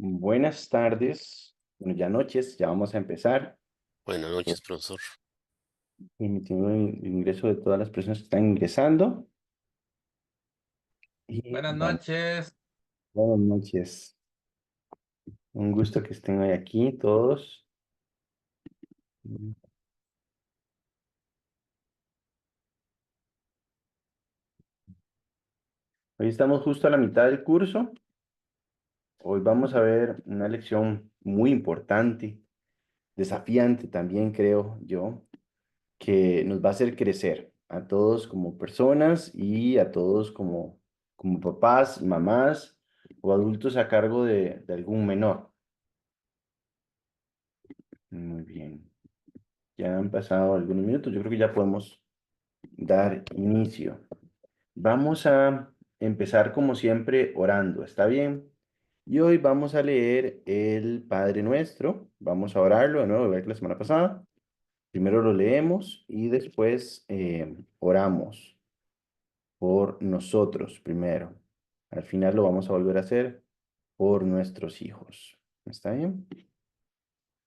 Buenas tardes, bueno, ya noches, ya vamos a empezar. Buenas Estoy noches, profesor. permitiendo el ingreso de todas las personas que están ingresando. Y Buenas vamos, noches. buenas noches. Un gusto que estén hoy aquí todos. Hoy estamos justo a la mitad del curso. Hoy vamos a ver una lección muy importante, desafiante también, creo yo, que nos va a hacer crecer a todos como personas y a todos como papás, mamás o adultos a cargo de algún menor. Muy bien, ya han pasado algunos minutos, yo creo que ya podemos dar inicio. Vamos a empezar como siempre orando, ¿está bien? Y hoy vamos a leer el Padre Nuestro, vamos a orarlo de nuevo, igual que la semana pasada. Primero lo leemos y después oramos por nosotros primero. Al final lo vamos a volver a hacer por nuestros hijos. ¿Está bien?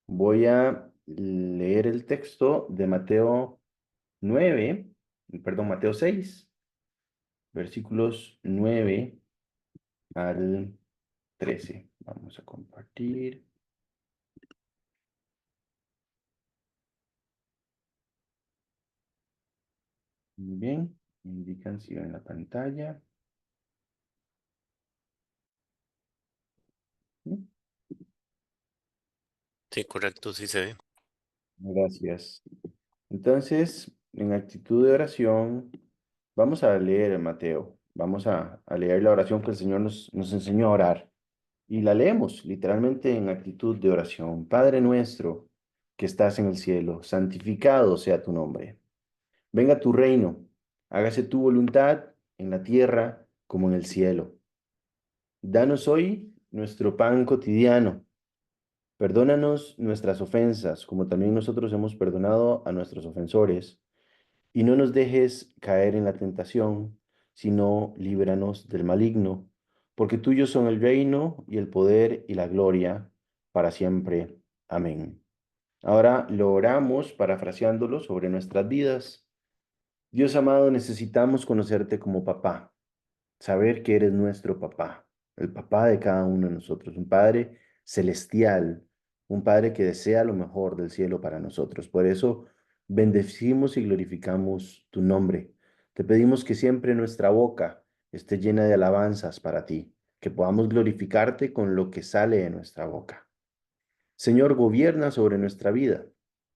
Voy a leer el texto de Mateo 9, perdón, Mateo 6, versículos 9 al 13. Vamos a compartir. Muy bien, me indican si ven la pantalla. ¿Sí? Sí, correcto, sí se ve. Gracias. Entonces, en actitud de oración, vamos a leer Mateo. Vamos a leer la oración que el Señor nos enseñó a orar. Y la leemos literalmente en actitud de oración. Padre nuestro que estás en el cielo, santificado sea tu nombre. Venga tu reino, hágase tu voluntad en la tierra como en el cielo. Danos hoy nuestro pan cotidiano. Perdónanos nuestras ofensas, como también nosotros hemos perdonado a nuestros ofensores. Y no nos dejes caer en la tentación, sino líbranos del maligno, porque tuyos son el reino y el poder y la gloria para siempre. Amén. Ahora lo oramos parafraseándolo sobre nuestras vidas. Dios amado, necesitamos conocerte como papá, saber que eres nuestro papá, el papá de cada uno de nosotros, un padre celestial, un padre que desea lo mejor del cielo para nosotros. Por eso bendecimos y glorificamos tu nombre. Te pedimos que siempre nuestra boca esté llena de alabanzas para ti, que podamos glorificarte con lo que sale de nuestra boca. Señor, gobierna sobre nuestra vida,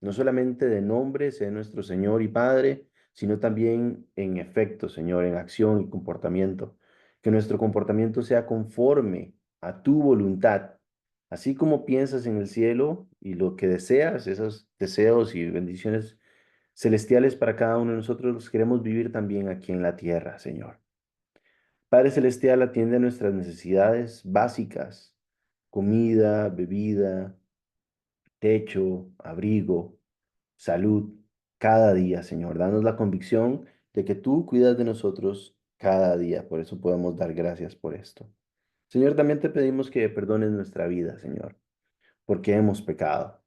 no solamente de nombre, sé nuestro Señor y Padre, sino también en efecto, Señor, en acción y comportamiento. Que nuestro comportamiento sea conforme a tu voluntad, así como piensas en el cielo y lo que deseas, esos deseos y bendiciones celestiales para cada uno de nosotros, los queremos vivir también aquí en la tierra, Señor. Padre Celestial, atiende a nuestras necesidades básicas, comida, bebida, techo, abrigo, salud, cada día, Señor. Danos la convicción de que tú cuidas de nosotros cada día. Por eso podemos dar gracias por esto. Señor, también te pedimos que perdones nuestra vida, Señor, porque hemos pecado.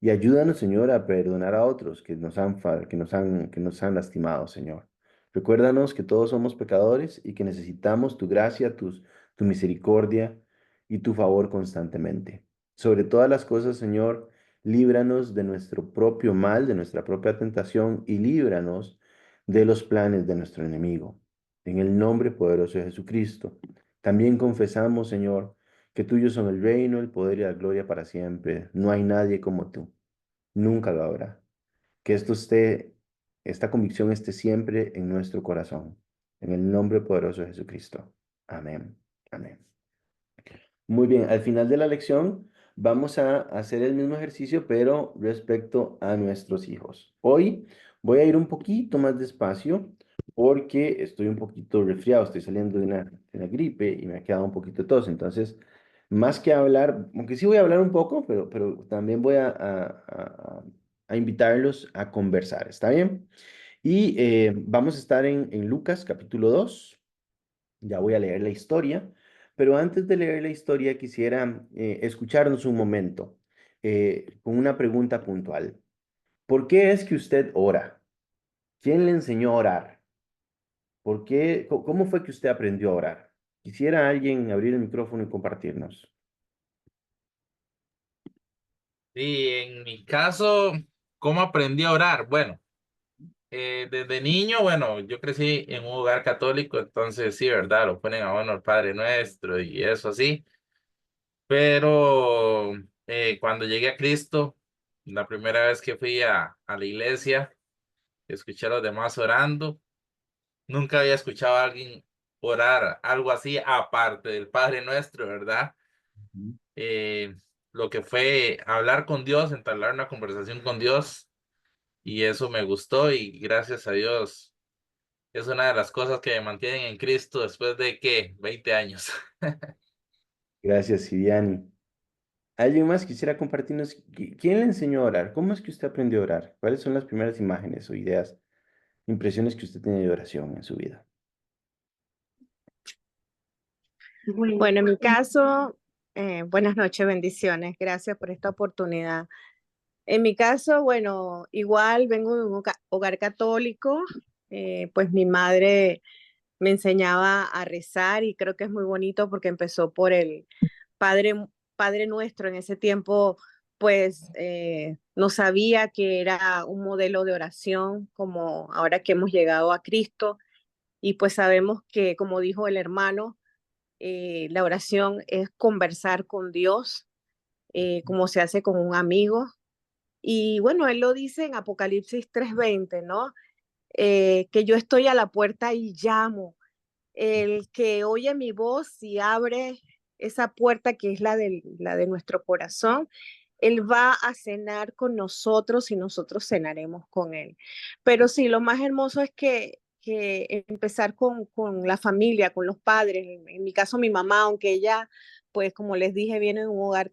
Y ayúdanos, Señor, a perdonar a otros que nos han lastimado, Señor. Recuérdanos que todos somos pecadores y que necesitamos tu gracia, tu misericordia y tu favor constantemente. Sobre todas las cosas, Señor, líbranos de nuestro propio mal, de nuestra propia tentación y líbranos de los planes de nuestro enemigo. En el nombre poderoso de Jesucristo. También confesamos, Señor, que tuyos son el reino, el poder y la gloria para siempre. No hay nadie como tú. Nunca lo habrá. Que esta convicción esté siempre en nuestro corazón. En el nombre poderoso de Jesucristo. Amén. Amén. Muy bien, al final de la lección vamos a hacer el mismo ejercicio, pero respecto a nuestros hijos. Hoy voy a ir un poquito más despacio porque estoy un poquito resfriado, estoy saliendo de una gripe y me ha quedado un poquito de tos. Entonces, más que hablar, aunque sí voy a hablar un poco, pero también voy a invitarlos a conversar, ¿está bien? Y vamos a estar en Lucas capítulo 2. Ya voy a leer la historia. Pero antes de leer la historia, quisiera escucharnos un momento con una pregunta puntual. ¿Por qué es que usted ora? ¿Quién le enseñó a orar? ¿Por qué? ¿Cómo fue que usted aprendió a orar? Quisiera alguien abrir el micrófono y compartirnos. Sí, en mi caso, ¿cómo aprendí a orar? Bueno, desde niño, bueno, yo crecí en un hogar católico, entonces sí, ¿verdad? Lo ponen a uno el Padre Nuestro y eso así. Pero cuando llegué a Cristo, la primera vez que fui a la iglesia, escuché a los demás orando. Nunca había escuchado a alguien orar algo así aparte del Padre Nuestro, ¿verdad? Ujú. Eh, lo que fue hablar con Dios, entablar una conversación con Dios, y eso me gustó y gracias a Dios es una de las cosas que me mantienen en Cristo después de, ¿qué? 20 años. Gracias, Siriani. ¿Alguien más quisiera compartirnos quién le enseñó a orar? ¿Cómo es que usted aprendió a orar? ¿Cuáles son las primeras imágenes o ideas, impresiones que usted tiene de oración en su vida? Bueno, en mi caso, buenas noches, bendiciones. Gracias por esta oportunidad. En mi caso, bueno, igual vengo de un hogar católico, pues mi madre me enseñaba a rezar y creo que es muy bonito porque empezó por el Padre, Padre Nuestro. En ese tiempo, pues no sabía que era un modelo de oración como ahora que hemos llegado a Cristo y pues sabemos que, como dijo el hermano, la oración es conversar con Dios, como se hace con un amigo. Y bueno, él lo dice en Apocalipsis 3:20, ¿no? Que yo estoy a la puerta y llamo. El que oye mi voz y abre esa puerta que es la de nuestro corazón, él va a cenar con nosotros y nosotros cenaremos con él. Pero sí, lo más hermoso es que empezar con la familia, con los padres. En mi caso, mi mamá, aunque ella, pues como les dije, viene de un hogar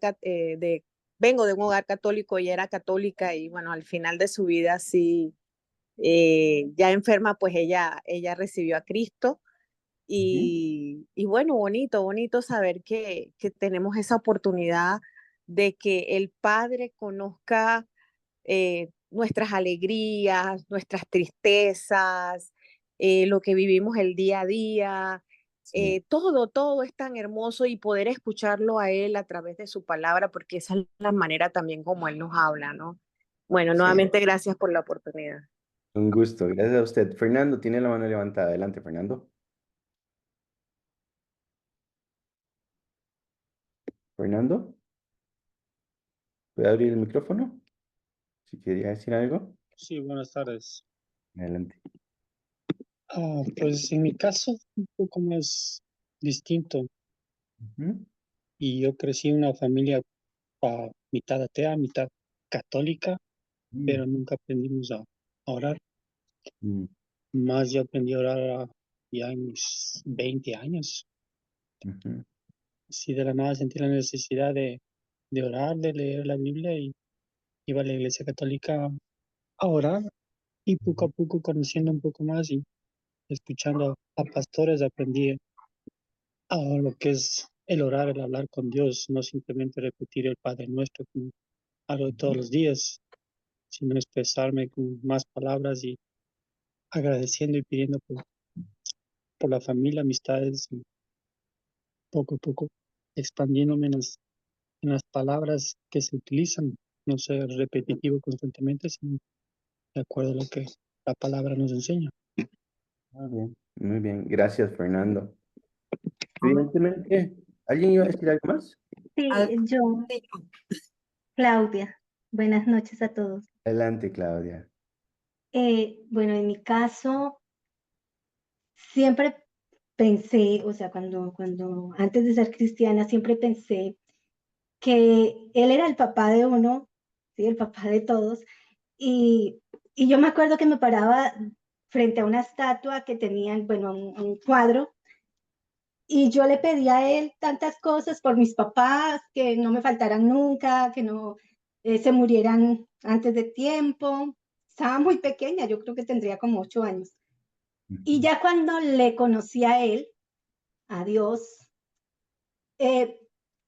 vengo de un hogar católico y era católica y bueno, al final de su vida sí, ya enferma, pues ella recibió a Cristo Ujú. y bueno, bonito, bonito saber que tenemos esa oportunidad de que el Padre conozca nuestras alegrías, nuestras tristezas, lo que vivimos el día a día. Sí, Todo es tan hermoso y poder escucharlo a Él a través de su palabra, porque esa es la manera también como Él nos habla, ¿no? Bueno, sí. nuevamente gracias por la oportunidad. Un gusto, gracias a usted. Fernando tiene la mano levantada. Adelante, Fernando. Fernando, ¿puede abrir el micrófono? Si quería decir algo, Sí, buenas tardes. adelante. Pues en mi caso, un poco más distinto. Ujú. Y yo crecí en una familia mitad atea, mitad católica, Mm, pero nunca aprendimos a orar. mm, Más yo aprendí a orar ya en mis 20 años. ujú, Así de la nada sentí la necesidad de orar, de leer la Biblia y iba a la iglesia católica a orar. Y poco ujú. a poco conociendo un poco más y escuchando a pastores aprendí lo que es el orar, el hablar con Dios, no simplemente repetir el Padre Nuestro como algo de todos los días, sino expresarme con más palabras y agradeciendo y pidiendo por la familia, amistades, y poco a poco expandiéndome en las palabras que se utilizan, no ser repetitivo constantemente, sino de acuerdo a lo que la palabra nos enseña. Muy bien, muy bien. Gracias, Fernando. Evidentemente, ¿alguien iba a decir algo más? Sí, yo, Claudia. Buenas noches a todos. Adelante, Claudia. Bueno, en mi caso, siempre pensé, o sea, cuando antes de ser cristiana, siempre pensé que él era el papá de uno, sí, el papá de todos, y, y yo me acuerdo que me paraba frente a una estatua que tenían, bueno, un cuadro, y yo le pedía a él tantas cosas por mis papás, que no me faltaran nunca, que no se murieran antes de tiempo. Estaba muy pequeña, yo creo que tendría como 8 años. Y Ujú, ya cuando le conocí a él, a Dios,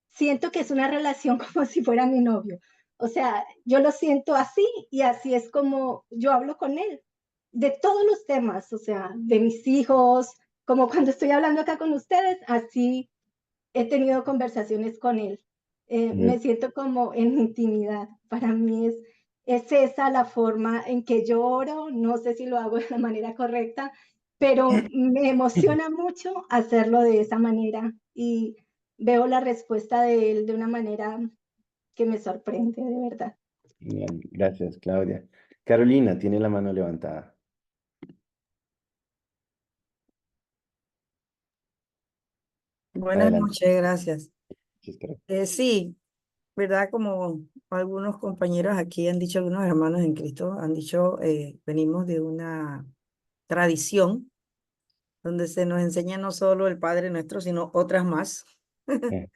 siento que es una relación como si fuera mi novio. O sea, yo lo siento así y así es como yo hablo con él, de todos los temas, o sea, de mis hijos, como cuando estoy hablando acá con ustedes, así he tenido conversaciones con él. Me siento como en intimidad. Para mí es esa la forma en que yo oro. No sé si lo hago de la manera correcta, pero me emociona mucho hacerlo de esa manera y veo la respuesta de él de una manera que me sorprende, de verdad. Genial. Gracias, Claudia. Carolina tiene la mano levantada. Buenas Adelante. noches, gracias. Sí, Carol. Sí, ¿verdad? Como algunos compañeros aquí han dicho, algunos hermanos en Cristo han dicho, venimos de una tradición donde se nos enseña no solo el Padre Nuestro, sino otras más. Eh,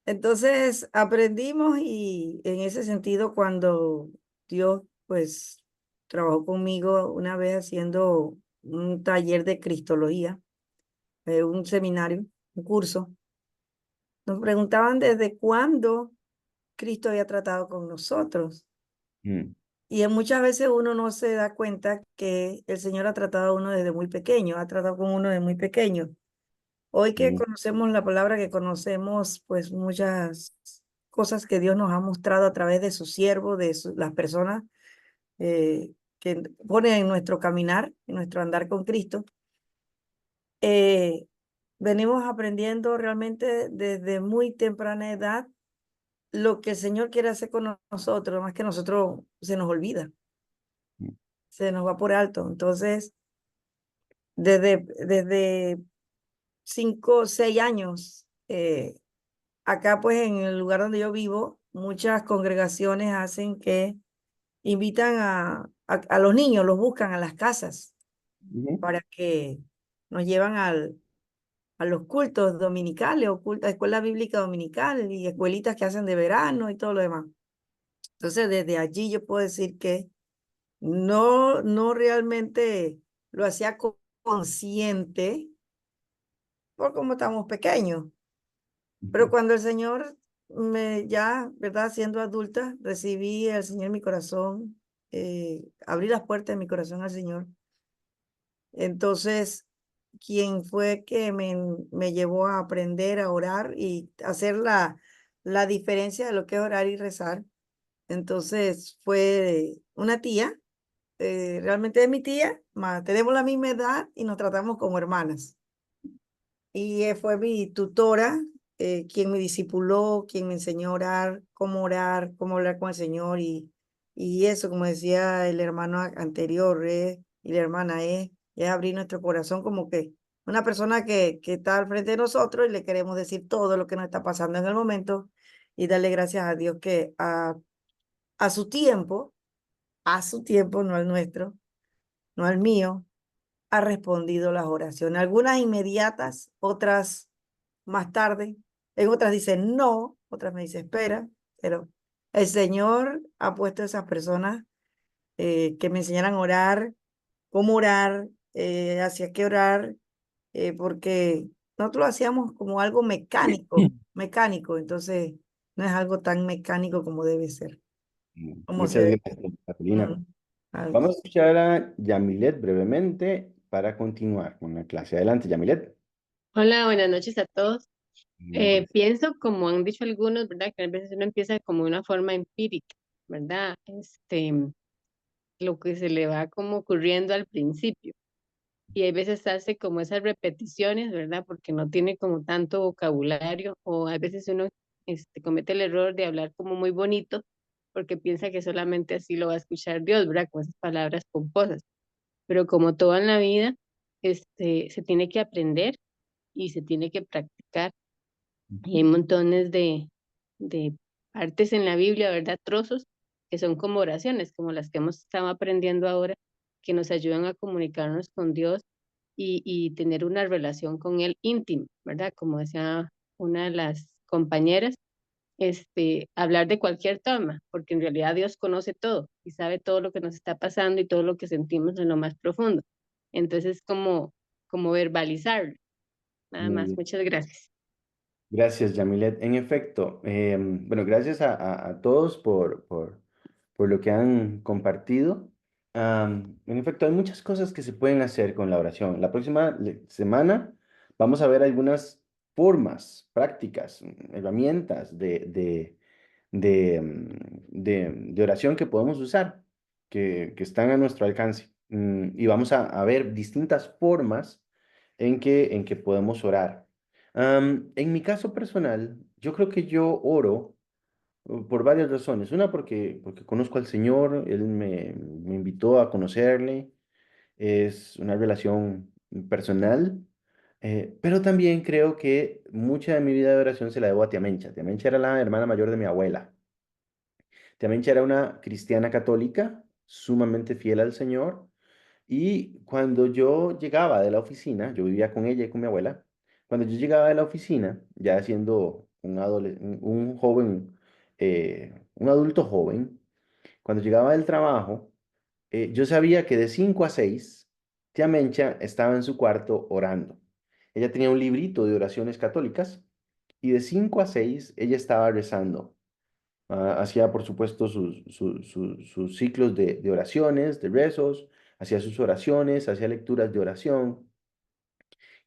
Entonces aprendimos y en ese sentido cuando Dios pues trabajó conmigo una vez haciendo un taller de Cristología, un seminario, un curso, nos preguntaban desde cuándo Cristo había tratado con nosotros. mm, Y muchas veces uno no se da cuenta que el Señor ha tratado a uno desde muy pequeño, ha tratado con uno desde muy pequeño. Hoy que mm, conocemos la palabra, que conocemos pues muchas cosas que Dios nos ha mostrado a través de su siervo, de las personas que ponen en nuestro caminar, en nuestro andar con Cristo, venimos aprendiendo realmente desde muy temprana edad lo que el Señor quiere hacer con nosotros, más que nosotros se nos olvida, mm, se nos va por alto. Entonces, desde 5 o 6 años, acá pues en el lugar donde yo vivo, muchas congregaciones hacen que invitan a los niños, los buscan a las casas ujú, para que nos llevan a los cultos dominicales o escuela bíblica dominical y escuelitas que hacen de verano y todo lo demás. Entonces, desde allí yo puedo decir que no realmente lo hacía consciente por como estamos pequeños. Pero cuando el Señor ya, ¿verdad? Siendo adulta, recibí al Señor en mi corazón, abrí las puertas de mi corazón al Señor. Entonces, quien fue que me llevó a aprender a orar y hacer la diferencia de lo que es orar y rezar. Entonces, fue una tía, realmente es mi tía, tenemos la misma edad y nos tratamos como hermanas. Y fue mi tutora, quien me discipuló, quien me enseñó a orar, cómo hablar con el Señor y eso, como decía el hermano anterior, y la hermana, es abrir nuestro corazón como que una persona que está al frente de nosotros y le queremos decir todo lo que nos está pasando en el momento y darle gracias a Dios que a su tiempo, no al nuestro, no al mío, ha respondido las oraciones, algunas inmediatas, otras más tarde, en otras dicen no, otras me dicen espera, pero el Señor ha puesto a esas personas que me enseñaran a orar, cómo orar, hacia qué orar, porque nosotros lo hacíamos como algo mecánico, entonces no es algo tan mecánico como debe ser, como se Muchas debe. gracias, Carolina. Algo. Vamos a escuchar a Yamilet brevemente para continuar con la clase. Adelante, Yamilet. Hola, buenas noches a todos. Buenas. Pienso, como han dicho algunos, ¿verdad? Que a veces uno empieza como de una forma empírica, ¿verdad? Lo que se le va como ocurriendo al principio. Y hay veces hace como esas repeticiones, ¿verdad? Porque no tiene como tanto vocabulario o a veces uno comete el error de hablar como muy bonito porque piensa que solamente así lo va a escuchar Dios, ¿verdad? Con esas palabras pomposas. Pero como todo en la vida, se tiene que aprender y se tiene que practicar. Y hay montones de partes en la Biblia, ¿verdad? Trozos que son como oraciones, como las que hemos estado aprendiendo ahora, que nos ayudan a comunicarnos con Dios y tener una relación con Él íntima, ¿verdad? Como decía una de las compañeras, hablar de cualquier tema, porque en realidad Dios conoce todo y sabe todo lo que nos está pasando y todo lo que sentimos en lo más profundo. Entonces, como verbalizarlo. Nada Muy más. bien. Muchas gracias. Gracias, Yamilet. En efecto, bueno, gracias a todos por lo que han compartido. En efecto, hay muchas cosas que se pueden hacer con la oración. La próxima semana vamos a ver algunas formas, prácticas, herramientas de oración que podemos usar, que están a nuestro alcance. Y vamos a ver distintas formas en que podemos orar. En mi caso personal, yo creo que yo oro por varias razones. Una, porque conozco al Señor, Él me invitó a conocerle, es una relación personal, pero también creo que mucha de mi vida de oración se la debo a Tia Mencha. Tia Mencha era la hermana mayor de mi abuela. Tia Mencha era una cristiana católica, sumamente fiel al Señor, y cuando yo llegaba de la oficina, yo vivía con ella y con mi abuela, cuando yo llegaba de la oficina, ya siendo un joven, un adulto joven, cuando llegaba del trabajo, yo sabía que de 5 a 6, tía Mencha estaba en su cuarto orando. Ella tenía un librito de oraciones católicas y de 5 a 6 ella estaba rezando. Hacía, por supuesto, sus ciclos de oraciones, de rezos, hacía sus oraciones, hacía lecturas de oración.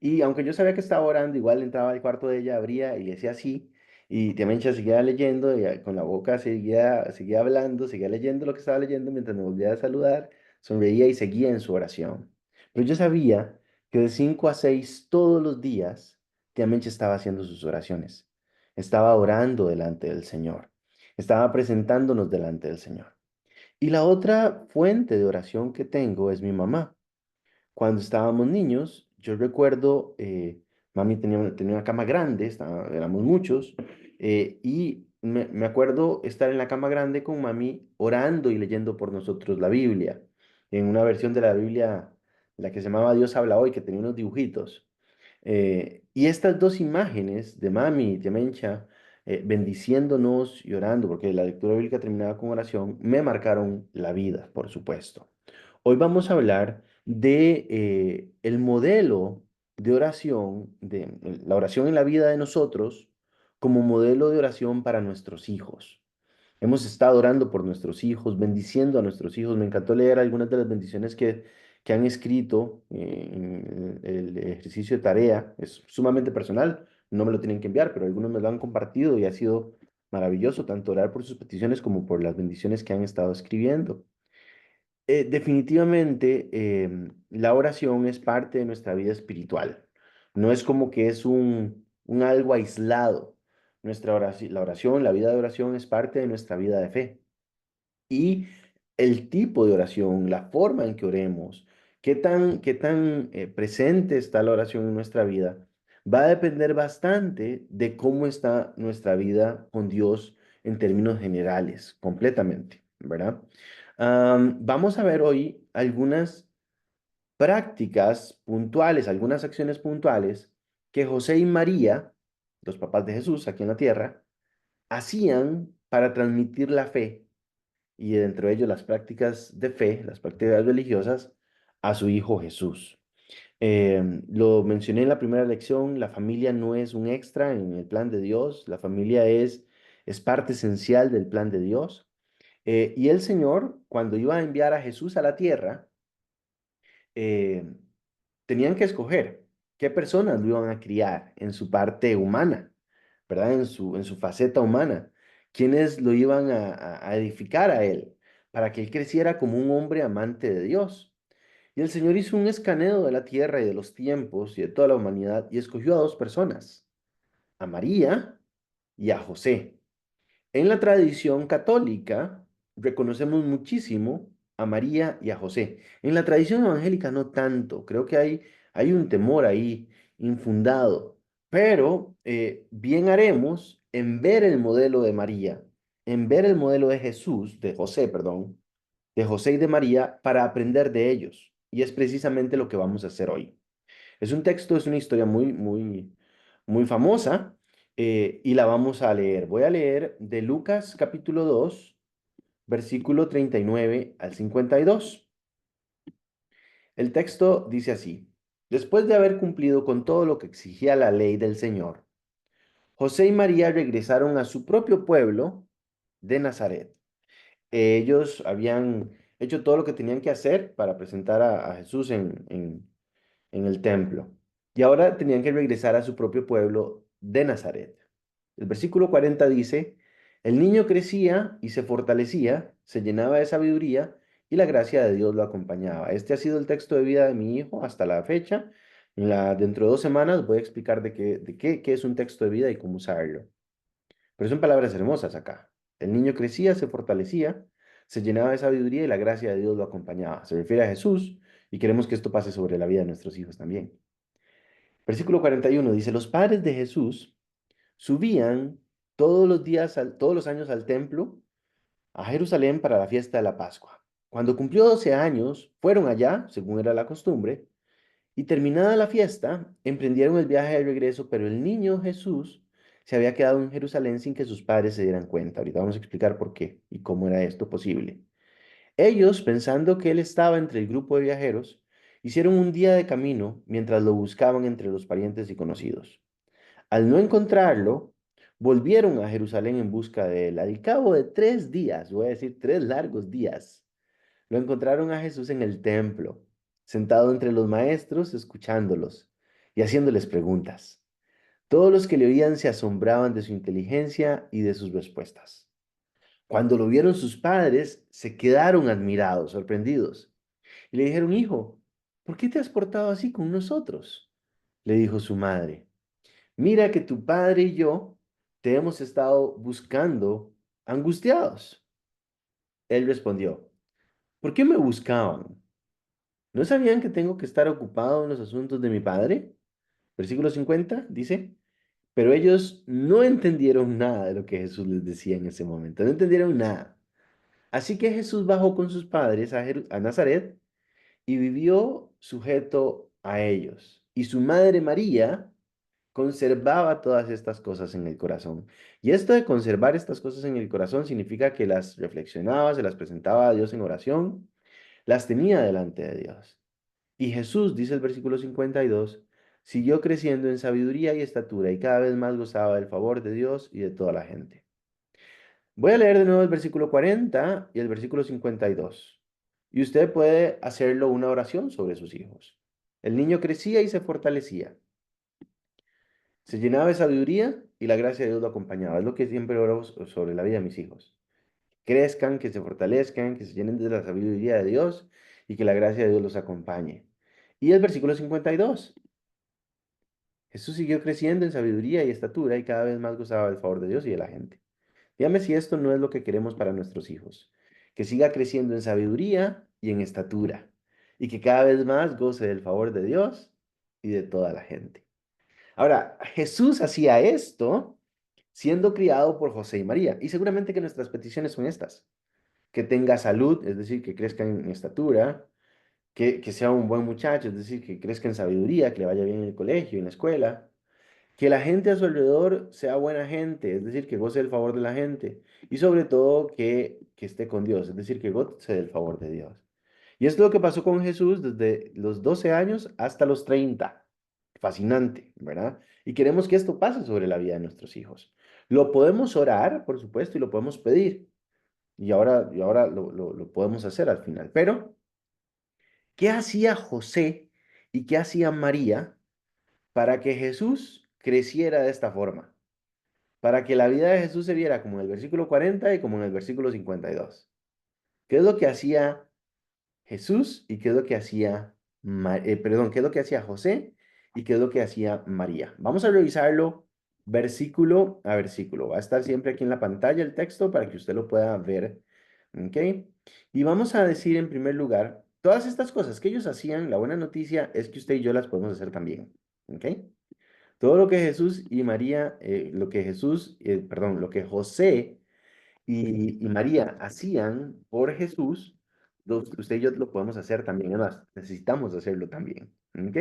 Y aunque yo sabía que estaba orando, igual entraba al cuarto de ella, abría y le hacía así. Y Tía Mencha seguía leyendo, y con la boca seguía hablando, seguía leyendo lo que estaba leyendo mientras me volvía a saludar, sonreía y seguía en su oración. Pero yo sabía que de 5 a 6 todos los días, Tía Mencha estaba haciendo sus oraciones. Estaba orando delante del Señor. Estaba presentándonos delante del Señor. Y la otra fuente de oración que tengo es mi mamá. Cuando estábamos niños, yo recuerdo, mami tenía una cama grande, éramos muchos, y me acuerdo estar en la cama grande con mami orando y leyendo por nosotros la Biblia, en una versión de la Biblia, la que se llamaba Dios habla hoy, que tenía unos dibujitos. Y estas dos imágenes de mami y de Mencha, bendiciéndonos y orando, porque la lectura bíblica terminaba con oración, me marcaron la vida, por supuesto. Hoy vamos a hablar de el modelo de oración, de la oración en la vida de nosotros, como modelo de oración para nuestros hijos. Hemos estado orando por nuestros hijos, bendiciendo a nuestros hijos. Me encantó leer algunas de las bendiciones que han escrito en el ejercicio de tarea. Es sumamente personal, no me lo tienen que enviar, pero algunos me lo han compartido y ha sido maravilloso tanto orar por sus peticiones como por las bendiciones que han estado escribiendo. Definitivamente, la oración es parte de nuestra vida espiritual. No es como que es un algo aislado. Nuestra oración, la oración, la vida de oración es parte de nuestra vida de fe. Y el tipo de oración, la forma en que oremos, qué tan presente está la oración en nuestra vida, va a depender bastante de cómo está nuestra vida con Dios en términos generales, completamente, ¿verdad? Vamos a ver hoy algunas prácticas puntuales, algunas acciones puntuales que José y María, los papás de Jesús aquí en la tierra, hacían para transmitir la fe y dentro de ellos las prácticas de fe, las prácticas religiosas, a su hijo Jesús. Lo mencioné en la primera lección, la familia no es un extra en el plan de Dios, la familia es parte esencial del plan de Dios. Y el Señor, cuando iba a enviar a Jesús a la tierra, eh, tenían que escoger qué personas lo iban a criar en su parte humana, ¿verdad? En su faceta humana. Quiénes lo iban a edificar a él para que él creciera como un hombre amante de Dios. Y el Señor hizo un escaneo de la tierra y de los tiempos y de toda la humanidad y escogió a dos personas, a María y a José. En la tradición católica reconocemos muchísimo a María y a José. En la tradición evangélica no tanto. Creo que hay un temor ahí infundado. Pero bien haremos en ver el modelo de María, en ver el modelo de Jesús, de José, perdón, de José y de María para aprender de ellos. Y es precisamente lo que vamos a hacer hoy. Es un texto, es una historia muy, muy, muy famosa y la vamos a leer. Voy a leer de Lucas capítulo 2, versículo 39 al 52. El texto dice así: Después de haber cumplido con todo lo que exigía la ley del Señor, José y María regresaron a su propio pueblo de Nazaret. Ellos habían hecho todo lo que tenían que hacer para presentar a Jesús en el templo. Y ahora tenían que regresar a su propio pueblo de Nazaret. El versículo 40 dice, el niño crecía y se fortalecía, se llenaba de sabiduría y la gracia de Dios lo acompañaba. Este ha sido el texto de vida de mi hijo hasta la fecha. Dentro de 2 semanas voy a explicar qué es un texto de vida y cómo usarlo. Pero son palabras hermosas acá. El niño crecía, se fortalecía, se llenaba de sabiduría y la gracia de Dios lo acompañaba. Se refiere a Jesús y queremos que esto pase sobre la vida de nuestros hijos también. Versículo 41 dice, los padres de Jesús subían todos los años al templo, a Jerusalén para la fiesta de la Pascua. Cuando cumplió 12 años, fueron allá, según era la costumbre, y terminada la fiesta, emprendieron el viaje de regreso, pero el niño Jesús se había quedado en Jerusalén sin que sus padres se dieran cuenta. Ahorita vamos a explicar por qué y cómo era esto posible. Ellos, pensando que él estaba entre el grupo de viajeros, hicieron un día de camino mientras lo buscaban entre los parientes y conocidos. Al no encontrarlo, volvieron a Jerusalén en busca de él. Al cabo de 3 días, voy a decir 3 largos días, lo encontraron a Jesús en el templo, sentado entre los maestros, escuchándolos y haciéndoles preguntas. Todos los que le oían se asombraban de su inteligencia y de sus respuestas. Cuando lo vieron sus padres, se quedaron admirados, sorprendidos, y le dijeron, hijo, ¿por qué te has portado así con nosotros? Le dijo su madre, mira que tu padre y yo te hemos estado buscando angustiados. Él respondió, ¿por qué me buscaban? ¿No sabían que tengo que estar ocupado en los asuntos de mi padre? Versículo 50 dice, pero ellos no entendieron nada de lo que Jesús les decía en ese momento, no entendieron nada. Así que Jesús bajó con sus padres a Nazaret y vivió sujeto a ellos. Y su madre María conservaba todas estas cosas en el corazón. Y esto de conservar estas cosas en el corazón significa que las reflexionaba, se las presentaba a Dios en oración, las tenía delante de Dios. Y Jesús, dice el versículo 52, siguió creciendo en sabiduría y estatura y cada vez más gozaba del favor de Dios y de toda la gente. Voy a leer de nuevo el versículo 40 y el versículo 52. Y usted puede hacerlo una oración sobre sus hijos. El niño crecía y se fortalecía. Se llenaba de sabiduría y la gracia de Dios lo acompañaba. Es lo que siempre oro sobre la vida de mis hijos. Crezcan, que se fortalezcan, que se llenen de la sabiduría de Dios y que la gracia de Dios los acompañe. Y el versículo 52. Jesús siguió creciendo en sabiduría y estatura y cada vez más gozaba del favor de Dios y de la gente. Dígame si esto no es lo que queremos para nuestros hijos. Que siga creciendo en sabiduría y en estatura. Y que cada vez más goce del favor de Dios y de toda la gente. Ahora, Jesús hacía esto siendo criado por José y María. Y seguramente que nuestras peticiones son estas. Que tenga salud, es decir, que crezca en estatura, que sea un buen muchacho, es decir, que crezca en sabiduría, que le vaya bien en el colegio, en la escuela. Que la gente a su alrededor sea buena gente, es decir, que goce del favor de la gente. Y sobre todo que esté con Dios, es decir, que goce del favor de Dios. Y es lo que pasó con Jesús desde los 12 años hasta los 30. Fascinante, ¿verdad? Y queremos que esto pase sobre la vida de nuestros hijos. Lo podemos orar, por supuesto, y lo podemos pedir. Y ahora lo podemos hacer al final. Pero, ¿qué hacía José y qué hacía María para que Jesús creciera de esta forma? Para que la vida de Jesús se viera como en el versículo 40 y como en el versículo 52. ¿Qué es lo que hacía Jesús y qué es lo que hacía, qué es lo que hacía José y qué es lo que hacía María? Vamos a revisarlo versículo a versículo. Va a estar siempre aquí en la pantalla el texto para que usted lo pueda ver. ¿Ok? Y vamos a decir en primer lugar, todas estas cosas que ellos hacían, la buena noticia es que usted y yo las podemos hacer también. ¿Ok? Todo lo que Jesús y María, lo que José y María hacían por Jesús, usted y yo lo podemos hacer también. Además, necesitamos hacerlo también. ¿Ok?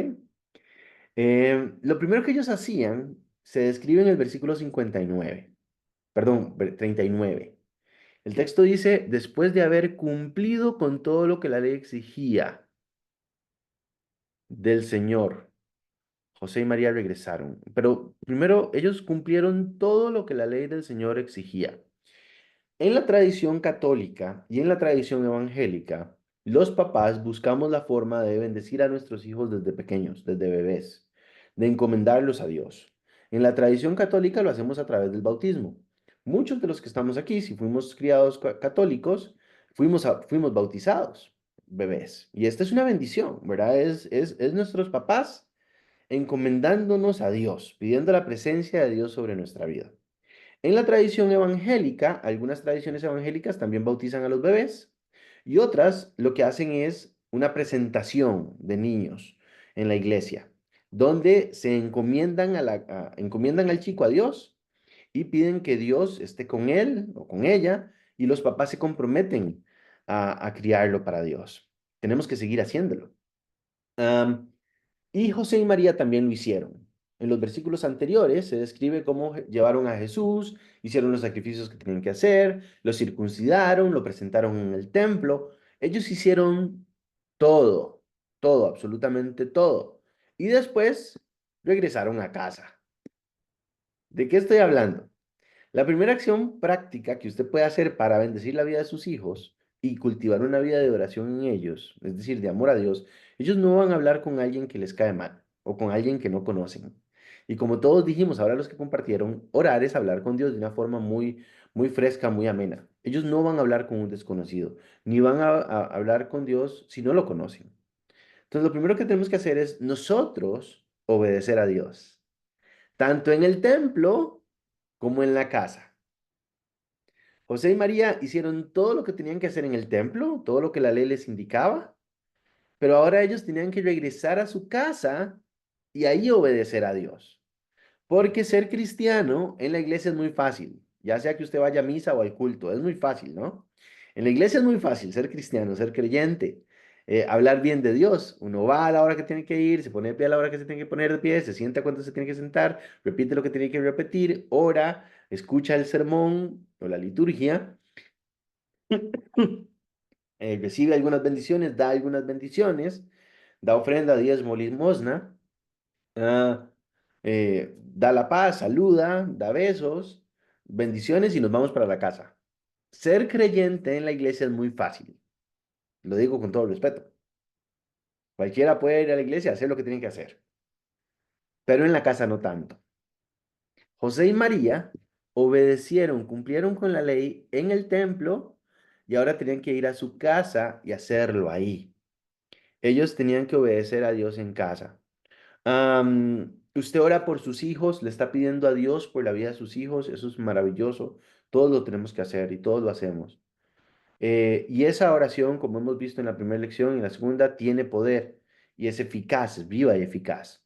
Lo primero que ellos hacían se describe en el versículo 59. Perdón, 39. El texto dice, después de haber cumplido con todo lo que la ley exigía del Señor, José y María regresaron. Pero primero, ellos cumplieron todo lo que la ley del Señor exigía. En la tradición católica y en la tradición evangélica, los papás buscamos la forma de bendecir a nuestros hijos desde pequeños, desde bebés, de encomendarlos a Dios. En la tradición católica lo hacemos a través del bautismo. Muchos de los que estamos aquí, si fuimos criados católicos, fuimos bautizados, bebés. Y esta es una bendición, ¿verdad? Es nuestros papás encomendándonos a Dios, pidiendo la presencia de Dios sobre nuestra vida. En la tradición evangélica, algunas tradiciones evangélicas también bautizan a los bebés y otras lo que hacen es una presentación de niños en la iglesia, donde se encomiendan al chico a Dios y piden que Dios esté con él o con ella y los papás se comprometen a criarlo para Dios. Tenemos que seguir haciéndolo. Y José y María también lo hicieron. En los versículos anteriores se describe cómo llevaron a Jesús, hicieron los sacrificios que tenían que hacer, lo circuncidaron, lo presentaron en el templo. Ellos hicieron todo, todo, absolutamente todo. Y después regresaron a casa. ¿De qué estoy hablando? La primera acción práctica que usted puede hacer para bendecir la vida de sus hijos y cultivar una vida de oración en ellos, es decir, de amor a Dios, ellos no van a hablar con alguien que les cae mal o con alguien que no conocen. Y como todos dijimos, ahora los que compartieron, orar es hablar con Dios de una forma muy fresca, muy amena. Ellos no van a hablar con un desconocido, ni van a hablar con Dios si no lo conocen. Entonces, lo primero que tenemos que hacer es nosotros obedecer a Dios, tanto en el templo como en la casa. José y María hicieron todo lo que tenían que hacer en el templo, todo lo que la ley les indicaba, pero ahora ellos tenían que regresar a su casa y ahí obedecer a Dios. Porque ser cristiano en la iglesia es muy fácil, ya sea que usted vaya a misa o al culto, es muy fácil, ¿no? En la iglesia es muy fácil ser cristiano, ser creyente, hablar bien de Dios. Uno va a la hora que tiene que ir, se pone de pie a la hora que se tiene que poner de pie, se sienta cuando se tiene que sentar, repite lo que tiene que repetir, ora, escucha el sermón o la liturgia, recibe algunas bendiciones, da algunas bendiciones, da ofrenda, diezmo, limosna, da la paz, saluda, da besos, bendiciones y nos vamos para la casa. Ser creyente en la iglesia es muy fácil, lo digo con todo respeto. Cualquiera puede ir a la iglesia a hacer lo que tiene que hacer, pero en la casa no tanto. José y María obedecieron, cumplieron con la ley en el templo y ahora tenían que ir a su casa y hacerlo ahí. Ellos tenían que obedecer a Dios en casa. Usted ora por sus hijos, le está pidiendo a Dios por la vida de sus hijos, eso es maravilloso. Todos lo tenemos que hacer y todos lo hacemos. Y esa oración, como hemos visto en la primera lección y en la segunda, tiene poder y es eficaz, es viva y eficaz.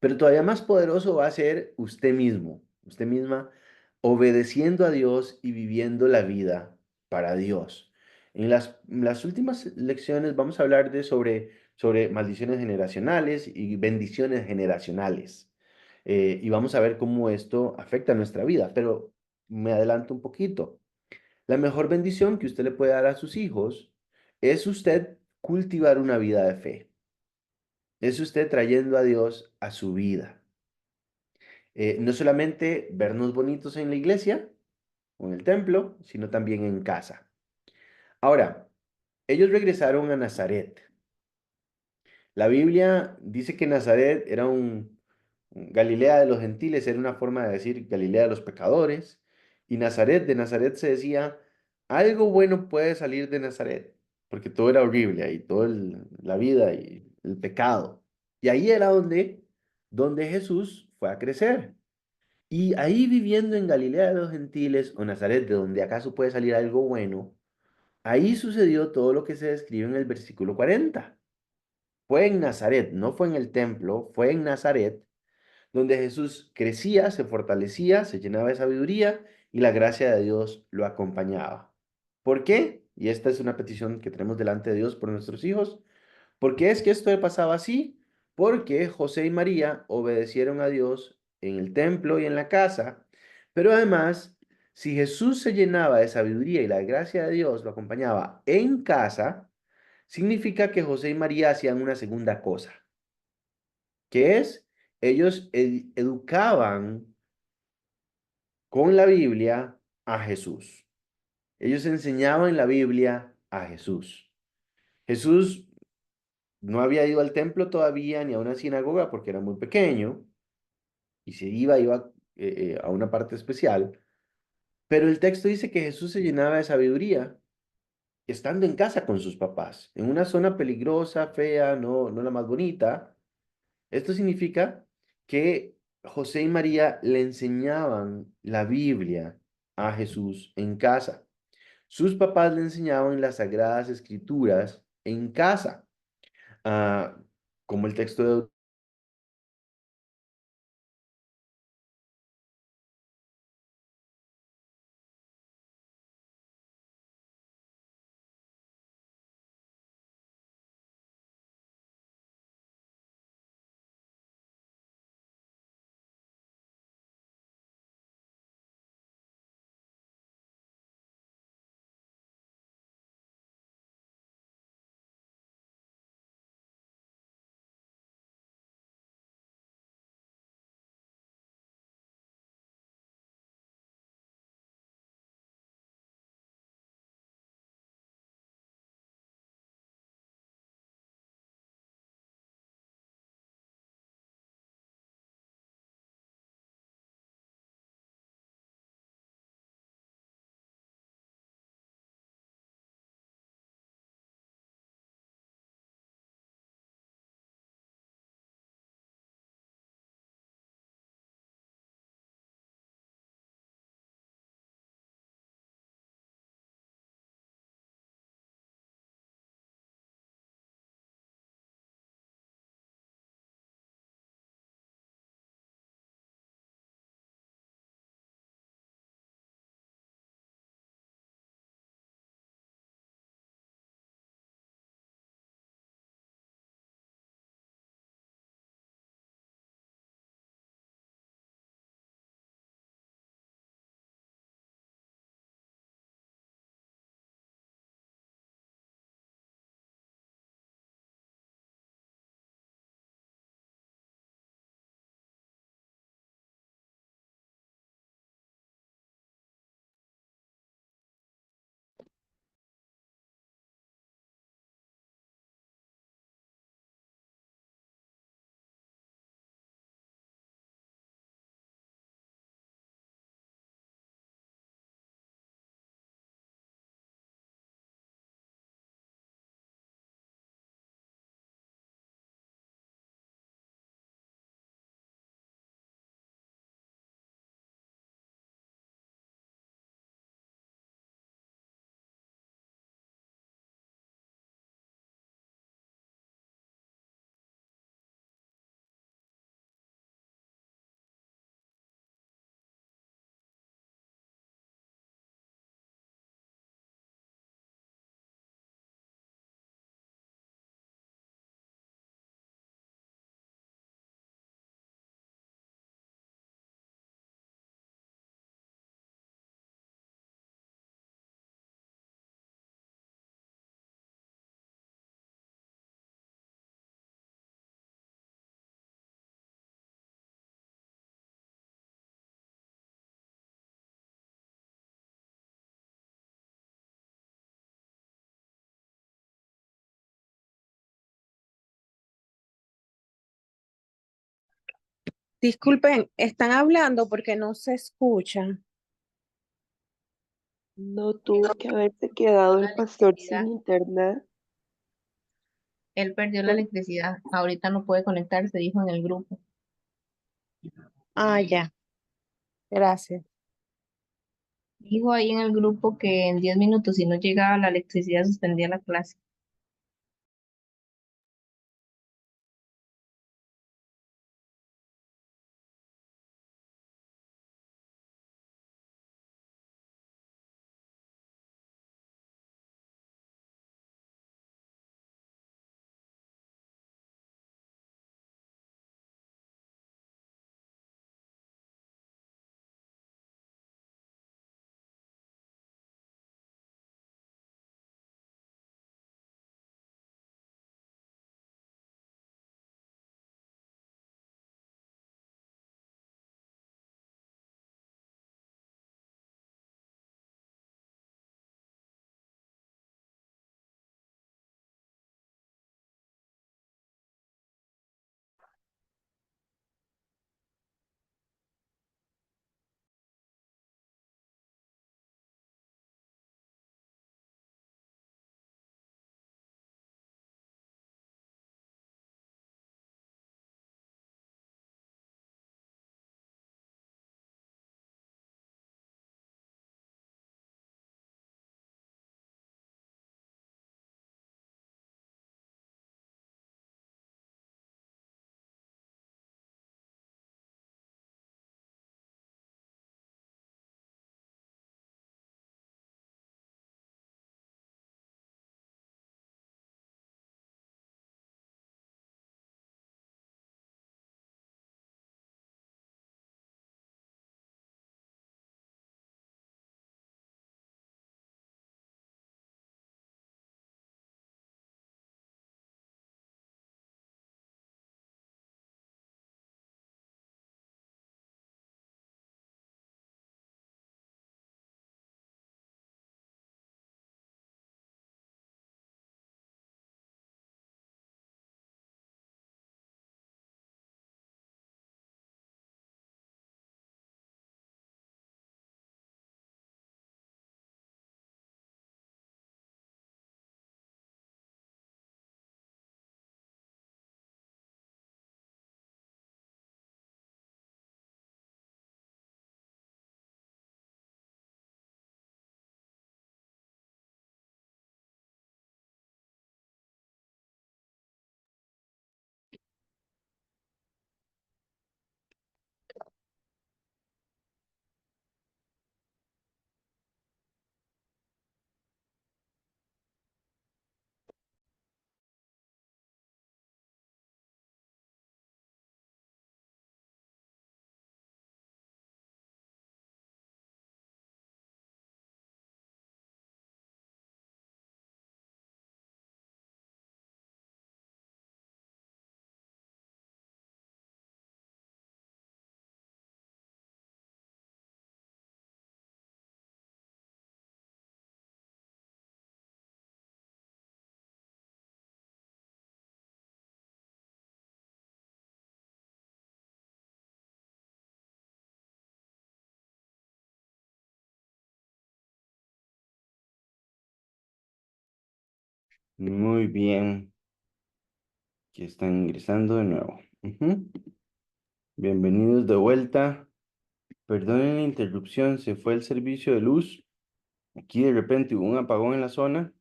Pero todavía más poderoso va a ser usted mismo, usted misma, obedeciendo a Dios y viviendo la vida para Dios. En las últimas lecciones vamos a hablar sobre maldiciones generacionales y bendiciones generacionales. Y vamos a ver cómo esto afecta a nuestra vida, pero me adelanto un poquito. La mejor bendición que usted le puede dar a sus hijos es usted cultivar una vida de fe. Es usted trayendo a Dios a su vida. No solamente vernos bonitos en la iglesia o en el templo, sino también en casa. Ahora, ellos regresaron a Nazaret. La Biblia dice que Nazaret era Galilea de los gentiles, era una forma de decir Galilea de los pecadores. Y Nazaret, de Nazaret se decía, algo bueno puede salir de Nazaret, porque todo era horrible ahí, toda la vida y el pecado. Y ahí era donde Jesús fue a crecer. Y ahí viviendo en Galilea de los gentiles o Nazaret, de donde acaso puede salir algo bueno, ahí sucedió todo lo que se describe en el versículo 40. Fue en Nazaret, no fue en el templo, fue en Nazaret, donde Jesús crecía, se fortalecía, se llenaba de sabiduría y la gracia de Dios lo acompañaba. ¿Por qué? Y esta es una petición que tenemos delante de Dios por nuestros hijos. ¿Por qué es que esto pasaba así? Porque José y María obedecieron a Dios en el templo y en la casa, pero además, si Jesús se llenaba de sabiduría y la gracia de Dios lo acompañaba en casa, significa que José y María hacían una segunda cosa. que es, ellos educaban con la Biblia a Jesús. Ellos enseñaban la Biblia a Jesús. Jesús no había ido al templo todavía ni a una sinagoga porque era muy pequeño y se iba a una parte especial, pero el texto dice que Jesús se llenaba de sabiduría estando en casa con sus papás, en una zona peligrosa, fea, no la más bonita. Esto significa que José y María le enseñaban la Biblia a Jesús en casa. Sus papás le enseñaban las sagradas escrituras en casa, ah, como el texto de Disculpen, están hablando porque no se escucha. No tuvo que haberse quedado el pastor sin internet. Él perdió la Por- electricidad. Ahorita no puede conectarse, dijo en el grupo. Ah, ya. Gracias. Dijo ahí en el grupo que en 10 minutos, si no llegaba la electricidad, suspendía la clase. Muy bien. Aquí están ingresando de nuevo. Ujú. Bienvenidos de vuelta. Perdonen la interrupción, se fue el servicio de luz. Aquí de repente hubo un apagón en la zona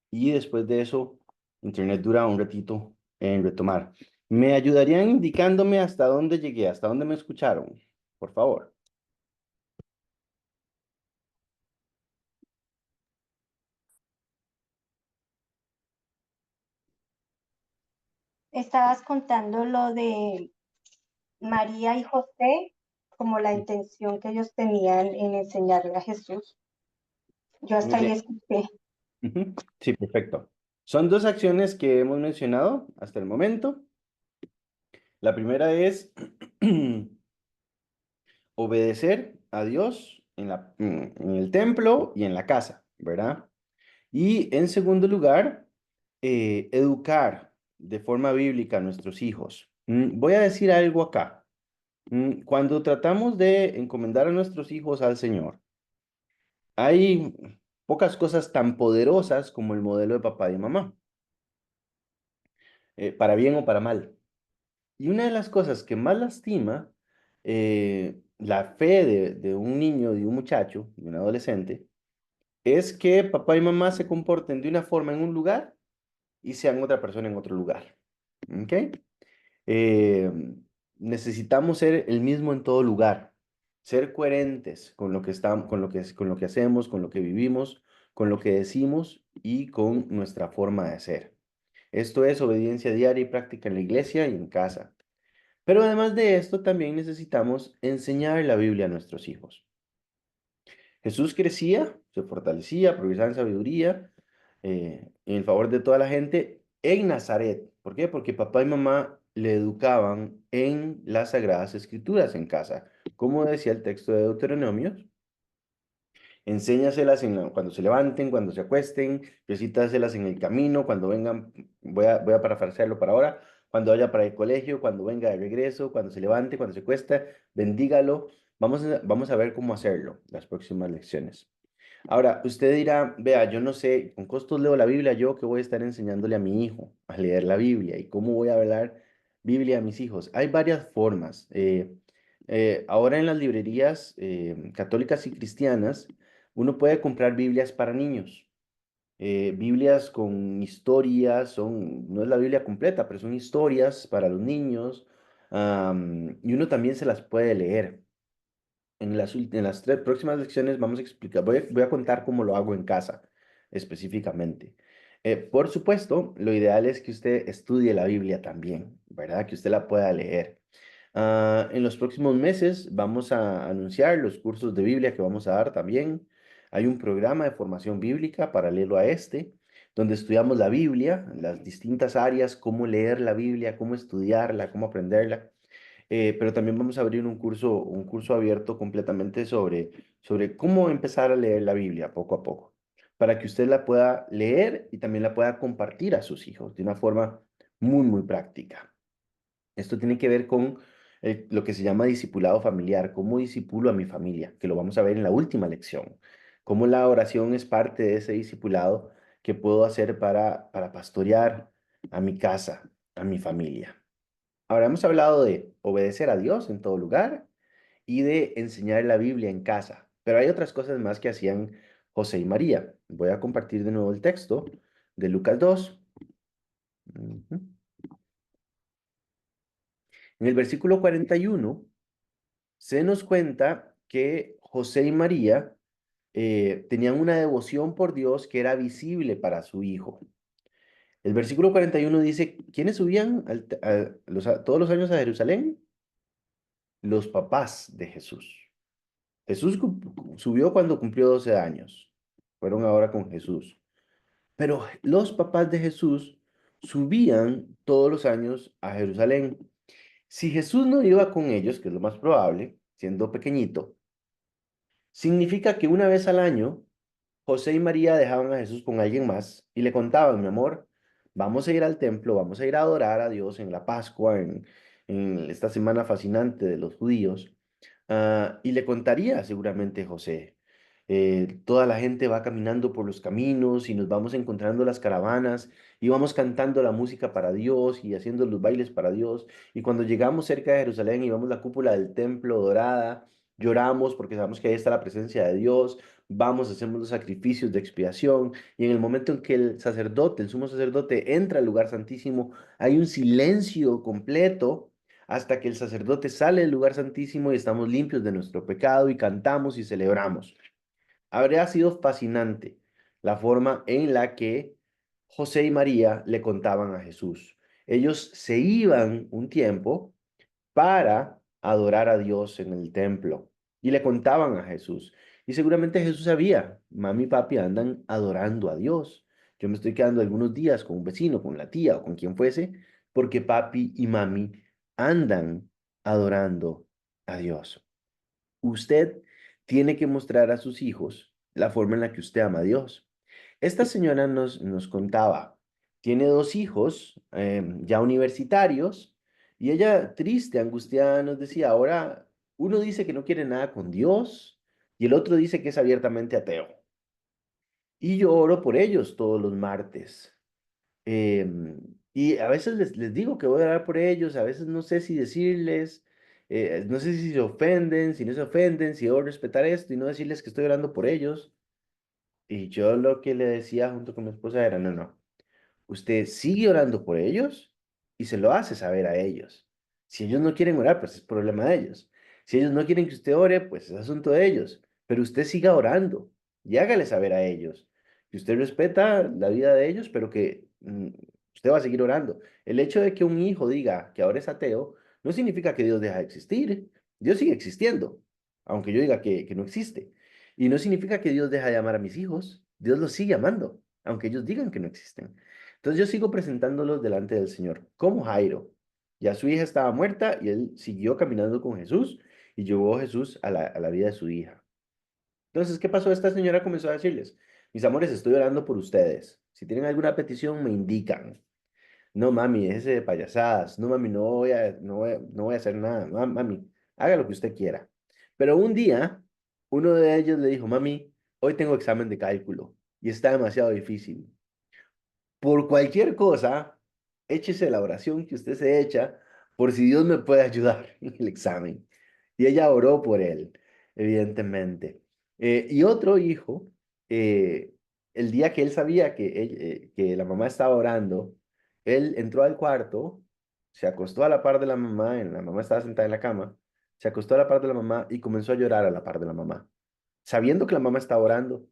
y después de eso, internet dura un ratito en retomar. ¿Me ayudarían indicándome hasta dónde llegué, hasta dónde me escucharon? Por favor. Estabas contando lo de María y José, como la intención que ellos tenían en enseñarle a Jesús. Yo Muy hasta ahí bien. escuché. Ujú. Sí, perfecto. Son dos acciones que hemos mencionado hasta el momento. La primera es obedecer a Dios en el templo y en la casa, ¿verdad? Y en segundo lugar, educar de forma bíblica a nuestros hijos. Voy a decir algo acá. Cuando tratamos de encomendar a nuestros hijos al Señor, hay pocas cosas tan poderosas como el modelo de papá y mamá, para bien o para mal. Y una de las cosas que más lastima la fe de un niño, de un muchacho, de un adolescente, es que papá y mamá se comporten de una forma en un lugar y sean otra persona en otro lugar. ¿Ok? Eh, Necesitamos ser el mismo en todo lugar, ser coherentes con lo que estamos, con lo que hacemos, con lo que vivimos, con lo que decimos y con nuestra forma de ser. Esto es obediencia diaria y práctica en la iglesia y en casa. Pero además de esto, también necesitamos enseñar la Biblia a nuestros hijos. Jesús crecía, se fortalecía, progresaba en sabiduría, en favor de toda la gente en Nazaret. ¿Por qué? Porque papá y mamá le educaban en las Sagradas Escrituras en casa. Como decía el texto de Deuteronomio, enséñaselas cuando se levanten, cuando se acuesten, recítaselas en el camino, cuando vengan, voy a parafrasearlo para ahora, cuando vaya para el colegio, cuando venga de regreso, cuando se levante, cuando se acuesta, bendígalo. Vamos a ver cómo hacerlo las próximas lecciones. Ahora, usted dirá, vea, yo no sé, con costos leo la Biblia, yo que voy a estar enseñándole a mi hijo a leer la Biblia y cómo voy a hablar Biblia a mis hijos. Hay varias formas. Ahora en las librerías católicas y cristianas, uno puede comprar Biblias para niños. Biblias con historias, no es la Biblia completa, pero son historias para los niños, y uno también se las puede leer. En las tres próximas lecciones vamos a explicar, voy a contar cómo lo hago en casa específicamente. Por supuesto, lo ideal es que usted estudie la Biblia también, ¿verdad? Que usted la pueda leer. En los próximos meses vamos a anunciar los cursos de Biblia que vamos a dar también. Hay un programa de formación bíblica paralelo a este, donde estudiamos la Biblia, las distintas áreas, cómo leer la Biblia, cómo estudiarla, cómo aprenderla. Pero también vamos a abrir un curso abierto completamente sobre cómo empezar a leer la Biblia poco a poco, para que usted la pueda leer y también la pueda compartir a sus hijos de una forma muy, muy práctica. Esto tiene que ver con lo que se llama discipulado familiar, cómo discipulo a mi familia, que lo vamos a ver en la última lección, cómo la oración es parte de ese discipulado que puedo hacer para pastorear a mi casa, a mi familia. Ahora hemos hablado de obedecer a Dios en todo lugar y de enseñar la Biblia en casa, pero hay otras cosas más que hacían José y María. Voy a compartir de nuevo el texto de Lucas 2. Ujú. En el versículo 41 se nos cuenta que José y María tenían una devoción por Dios que era visible para su hijo. El versículo 41 dice, ¿quiénes subían todos los años a Jerusalén? Los papás de Jesús. Jesús subió cuando cumplió 12 años. Fueron ahora con Jesús. Pero los papás de Jesús subían todos los años a Jerusalén. Si Jesús no iba con ellos, que es lo más probable, siendo pequeñito, significa que una vez al año José y María dejaban a Jesús con alguien más y le contaban, mi amor, vamos a ir al templo, vamos a ir a adorar a Dios en la Pascua, en esta semana fascinante de los judíos. Y le contaría seguramente José. Toda la gente va caminando por los caminos y nos vamos encontrando las caravanas y vamos cantando la música para Dios y haciendo los bailes para Dios. Y cuando llegamos cerca de Jerusalén y vemos la cúpula del templo dorada, lloramos porque sabemos que ahí está la presencia de Dios. Vamos, hacemos los sacrificios de expiación y en el momento en que el sacerdote, el sumo sacerdote, entra al lugar santísimo, hay un silencio completo hasta que el sacerdote sale del lugar santísimo y estamos limpios de nuestro pecado y cantamos y celebramos. Habría sido fascinante la forma en la que José y María le contaban a Jesús. Ellos se iban un tiempo para adorar a Dios en el templo y le contaban a Jesús. Y seguramente Jesús sabía, mami y papi andan adorando a Dios. Yo me estoy quedando algunos días con un vecino, con la tía o con quien fuese, porque papi y mami andan adorando a Dios. Usted tiene que mostrar a sus hijos la forma en la que usted ama a Dios. Esta señora nos contaba, tiene dos hijos ya universitarios y ella triste, angustiada, nos decía, ahora uno dice que no quiere nada con Dios y el otro dice que es abiertamente ateo. Y yo oro por ellos todos los martes. Y a veces les digo que voy a orar por ellos, a veces no sé si decirles, no sé si se ofenden, si no se ofenden, si debo respetar esto y no decirles que estoy orando por ellos. Y yo lo que le decía junto con mi esposa era, no, no, usted sigue orando por ellos y se lo hace saber a ellos. Si ellos no quieren orar, pues es problema de ellos. Si ellos no quieren que usted ore, pues es asunto de ellos. Pero usted siga orando y hágale saber a ellos que usted respeta la vida de ellos, pero que usted va a seguir orando. El hecho de que un hijo diga que ahora es ateo no significa que Dios deja de existir. Dios sigue existiendo, aunque yo diga que no existe. Y no significa que Dios deja de amar a mis hijos. Dios los sigue amando, aunque ellos digan que no existen. Entonces yo sigo presentándolos delante del Señor, como Jairo. Ya su hija estaba muerta y él siguió caminando con Jesús y llevó a Jesús a la vida de su hija. Entonces, ¿qué pasó? Esta señora comenzó a decirles, mis amores, estoy orando por ustedes. Si tienen alguna petición, me indican. No, mami, déjese de payasadas. No, mami, no voy a hacer nada. Mami, haga lo que usted quiera. Pero un día, uno de ellos le dijo, mami, hoy tengo examen de cálculo y está demasiado difícil. Por cualquier cosa, échese la oración que usted se echa por si Dios me puede ayudar en el examen. Y ella oró por él, evidentemente. Y otro hijo, eh, el día que él sabía que la mamá estaba orando, él entró al cuarto, se acostó a la par de la mamá, la mamá estaba sentada en la cama, se acostó a la par de la mamá y comenzó a llorar a la par de la mamá, sabiendo que la mamá estaba orando.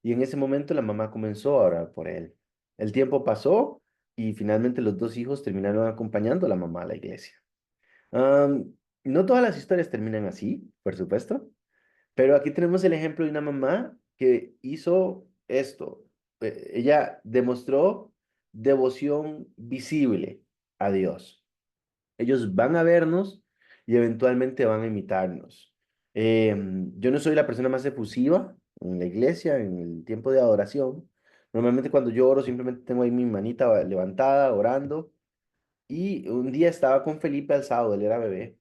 Y en ese momento la mamá comenzó a orar por él. El tiempo pasó y finalmente los dos hijos terminaron acompañando a la mamá a la iglesia. Am, no todas las historias terminan así, por supuesto, pero aquí tenemos el ejemplo de una mamá que hizo esto. Ella demostró devoción visible a Dios. Ellos van a vernos y eventualmente van a imitarnos. Yo no soy la persona más efusiva en la iglesia, en el tiempo de adoración. Normalmente cuando yo oro simplemente tengo ahí mi manita levantada, orando. Y un día estaba con Felipe alzado, él era bebé.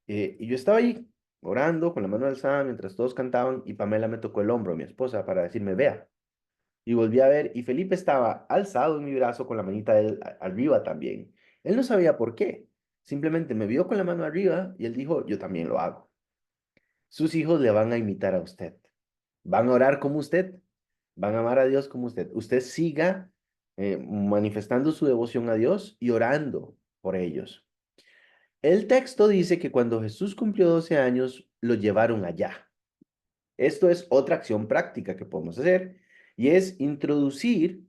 Y yo estaba ahí orando con la mano alzada mientras todos cantaban y Pamela me tocó el hombro, mi esposa, para decirme, vea. Y volví a ver y Felipe estaba alzado en mi brazo con la manita de él arriba también. Él no sabía por qué. Simplemente me vio con la mano arriba y él dijo, yo también lo hago. Sus hijos le van a imitar a usted. Van a orar como usted. Van a amar a Dios como usted. Usted siga manifestando su devoción a Dios y orando por ellos. El texto dice que cuando Jesús cumplió 12 años, lo llevaron allá. Esto es otra acción práctica que podemos hacer y es introducir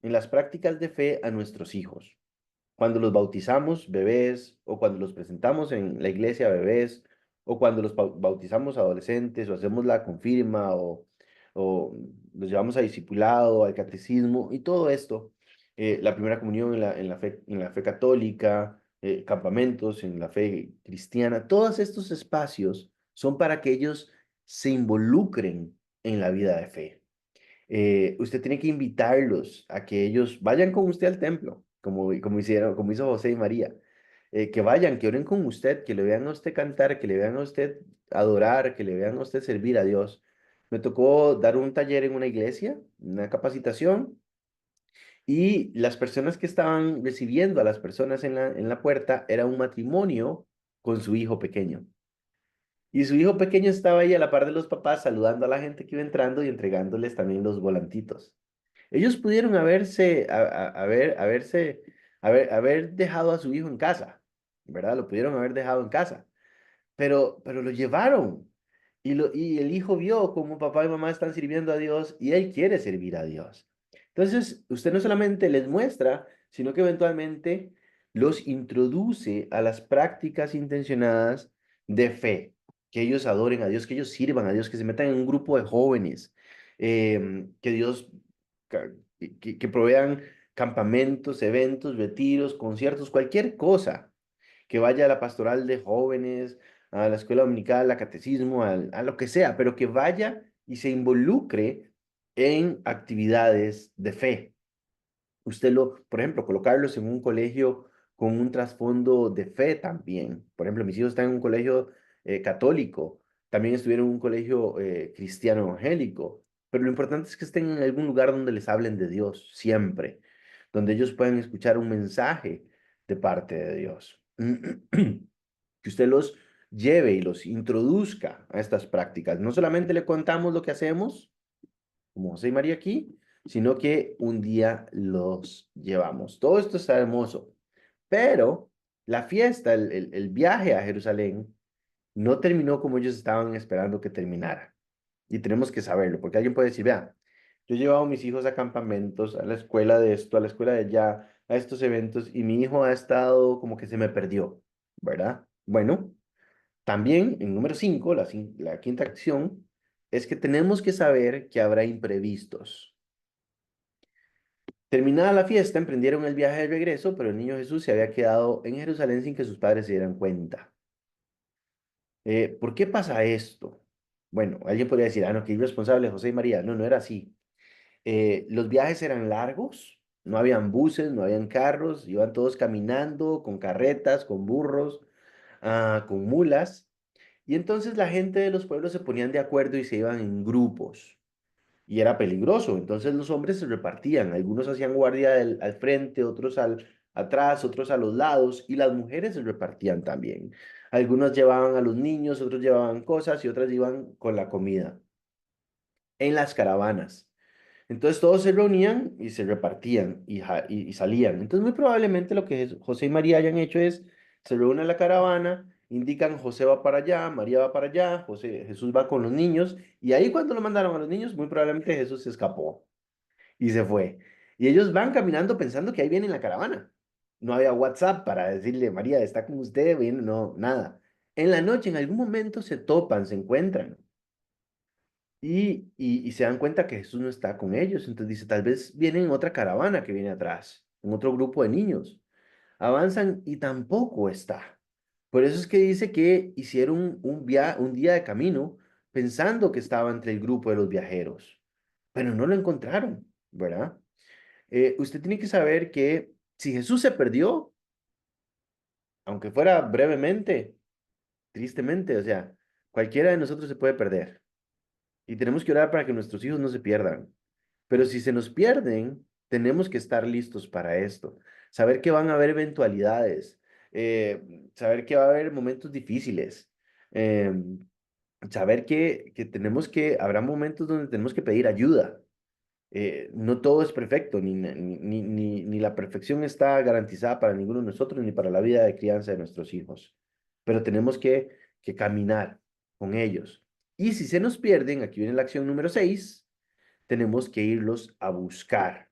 en las prácticas de fe a nuestros hijos. Cuando los bautizamos bebés o cuando los presentamos en la iglesia bebés o cuando los bautizamos adolescentes o hacemos la confirma o los llevamos a discipulado, al catecismo y todo esto, la primera comunión en la fe católica, campamentos en la fe cristiana, todos estos espacios son para que ellos se involucren en la vida de fe. Usted tiene que invitarlos a que ellos vayan con usted al templo, como hizo José y María. Que vayan, que oren con usted, que le vean a usted cantar, que le vean a usted adorar, que le vean a usted servir a Dios. me tocó dar un taller en una iglesia, una capacitación, y las personas que estaban recibiendo a las personas en la puerta era un matrimonio con su hijo pequeño. Y su hijo pequeño estaba ahí a la par de los papás saludando a la gente que iba entrando y entregándoles también los volantitos. Ellos pudieron haber dejado a su hijo en casa, ¿verdad? Lo pudieron haber dejado en casa, pero lo llevaron. Y el hijo vio cómo papá y mamá están sirviendo a Dios y él quiere servir a Dios. Entonces, usted no solamente les muestra, sino que eventualmente los introduce a las prácticas intencionadas de fe, que ellos adoren a Dios, que ellos sirvan a Dios, que se metan en un grupo de jóvenes, que Dios, que provean campamentos, eventos, retiros, conciertos, cualquier cosa, que vaya a la pastoral de jóvenes, a la escuela dominical, a catecismo, a lo que sea, pero que vaya y se involucre en actividades de fe. Por ejemplo, colocarlos en un colegio con un trasfondo de fe también. Por ejemplo, mis hijos están en un colegio católico, también estuvieron en un colegio cristiano evangélico, pero lo importante es que estén en algún lugar donde les hablen de Dios, siempre, donde ellos puedan escuchar un mensaje de parte de Dios. Que usted los lleve y los introduzca a estas prácticas. No solamente le contamos lo que hacemos, como José y María aquí, sino que un día los llevamos. Todo esto está hermoso, pero la fiesta, el viaje a Jerusalén, no terminó como ellos estaban esperando que terminara. Y tenemos que saberlo, porque alguien puede decir, vea, yo he llevado a mis hijos a campamentos, a la escuela de esto, a la escuela de allá, a estos eventos, y mi hijo ha estado como que se me perdió, ¿verdad? Bueno, también en número 5, la quinta acción, es que tenemos que saber que habrá imprevistos. Terminada la fiesta, emprendieron el viaje de regreso, pero el niño Jesús se había quedado en Jerusalén sin que sus padres se dieran cuenta. ¿Por qué pasa esto? Bueno, alguien podría decir, no, qué irresponsable José y María. No, no era así. Los viajes eran largos, no habían buses, no habían carros, iban todos caminando, con carretas, con burros, con mulas. Y entonces la gente de los pueblos se ponían de acuerdo y se iban en grupos. Y era peligroso. Entonces los hombres se repartían. Algunos hacían guardia al frente, otros atrás, otros a los lados. Y las mujeres se repartían también. Algunos llevaban a los niños, otros llevaban cosas y otras iban con la comida. En las caravanas. Entonces todos se reunían y se repartían y salían. Entonces muy probablemente lo que José y María hayan hecho es, se reúne la caravana, indican José va para allá, María va para allá, Jesús va con los niños, y ahí cuando lo mandaron a los niños, muy probablemente Jesús se escapó y se fue. Y ellos van caminando pensando que ahí viene la caravana. No había WhatsApp para decirle, María, está con usted, viene, no, nada. En la noche, en algún momento se topan, se encuentran. Y se dan cuenta que Jesús no está con ellos. Entonces dice, tal vez viene en otra caravana que viene atrás, en otro grupo de niños. Avanzan y tampoco está. Por eso es que dice que hicieron un día de camino pensando que estaba entre el grupo de los viajeros, pero no lo encontraron, ¿verdad? Usted tiene que saber que si Jesús se perdió, aunque fuera brevemente, tristemente, o sea, cualquiera de nosotros se puede perder. Y tenemos que orar para que nuestros hijos no se pierdan. Pero si se nos pierden, tenemos que estar listos para esto. Saber que van a haber eventualidades, saber que va a haber momentos difíciles, saber habrá momentos donde tenemos que pedir ayuda. No todo es perfecto, ni la perfección está garantizada para ninguno de nosotros, ni para la vida de crianza de nuestros hijos. Pero tenemos que caminar con ellos. Y si se nos pierden, aquí viene la acción número 6, tenemos que irlos a buscar.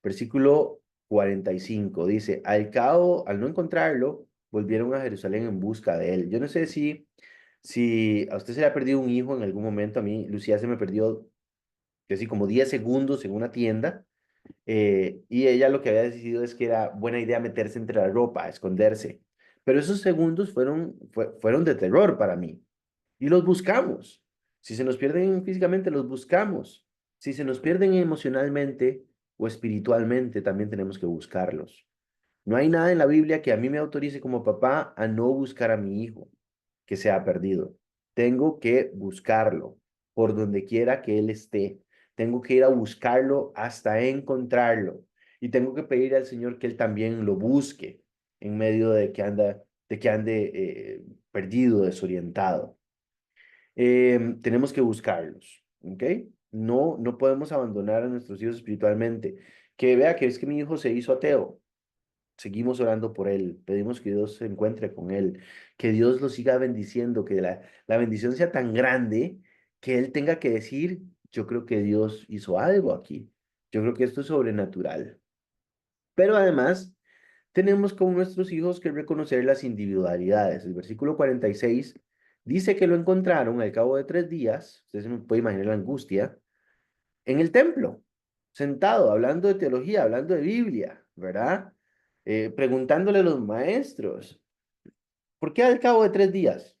Versículo 45 dice, al no encontrarlo, volvieron a Jerusalén en busca de él. Yo no sé si a usted se le ha perdido un hijo en algún momento. A mí, Lucía, se me perdió así como 10 segundos en una tienda, y ella lo que había decidido es que era buena idea meterse entre la ropa, esconderse. Pero esos segundos fueron de terror para mí. Y los buscamos. Si se nos pierden físicamente, los buscamos. Si se nos pierden emocionalmente o espiritualmente, también tenemos que buscarlos. No hay nada en la Biblia que a mí me autorice como papá a no buscar a mi hijo que se ha perdido. Tengo que buscarlo. por donde quiera que Él esté. Tengo que ir a buscarlo hasta encontrarlo. Y tengo que pedir al Señor que Él también lo busque en medio de que ande perdido, desorientado. Tenemos que buscarlos, ¿ok? No podemos abandonar a nuestros hijos espiritualmente. Que vea que es que mi hijo se hizo ateo. Seguimos orando por él, pedimos que Dios se encuentre con él, que Dios lo siga bendiciendo, que la bendición sea tan grande que él tenga que decir, yo creo que Dios hizo algo aquí, yo creo que esto es sobrenatural. Pero además, tenemos con nuestros hijos que reconocer las individualidades. El versículo 46 dice que lo encontraron al cabo de 3 días, usted se me puede imaginar la angustia, en el templo, sentado, hablando de teología, hablando de Biblia, ¿verdad? Preguntándole a los maestros, ¿por qué al cabo de 3 días?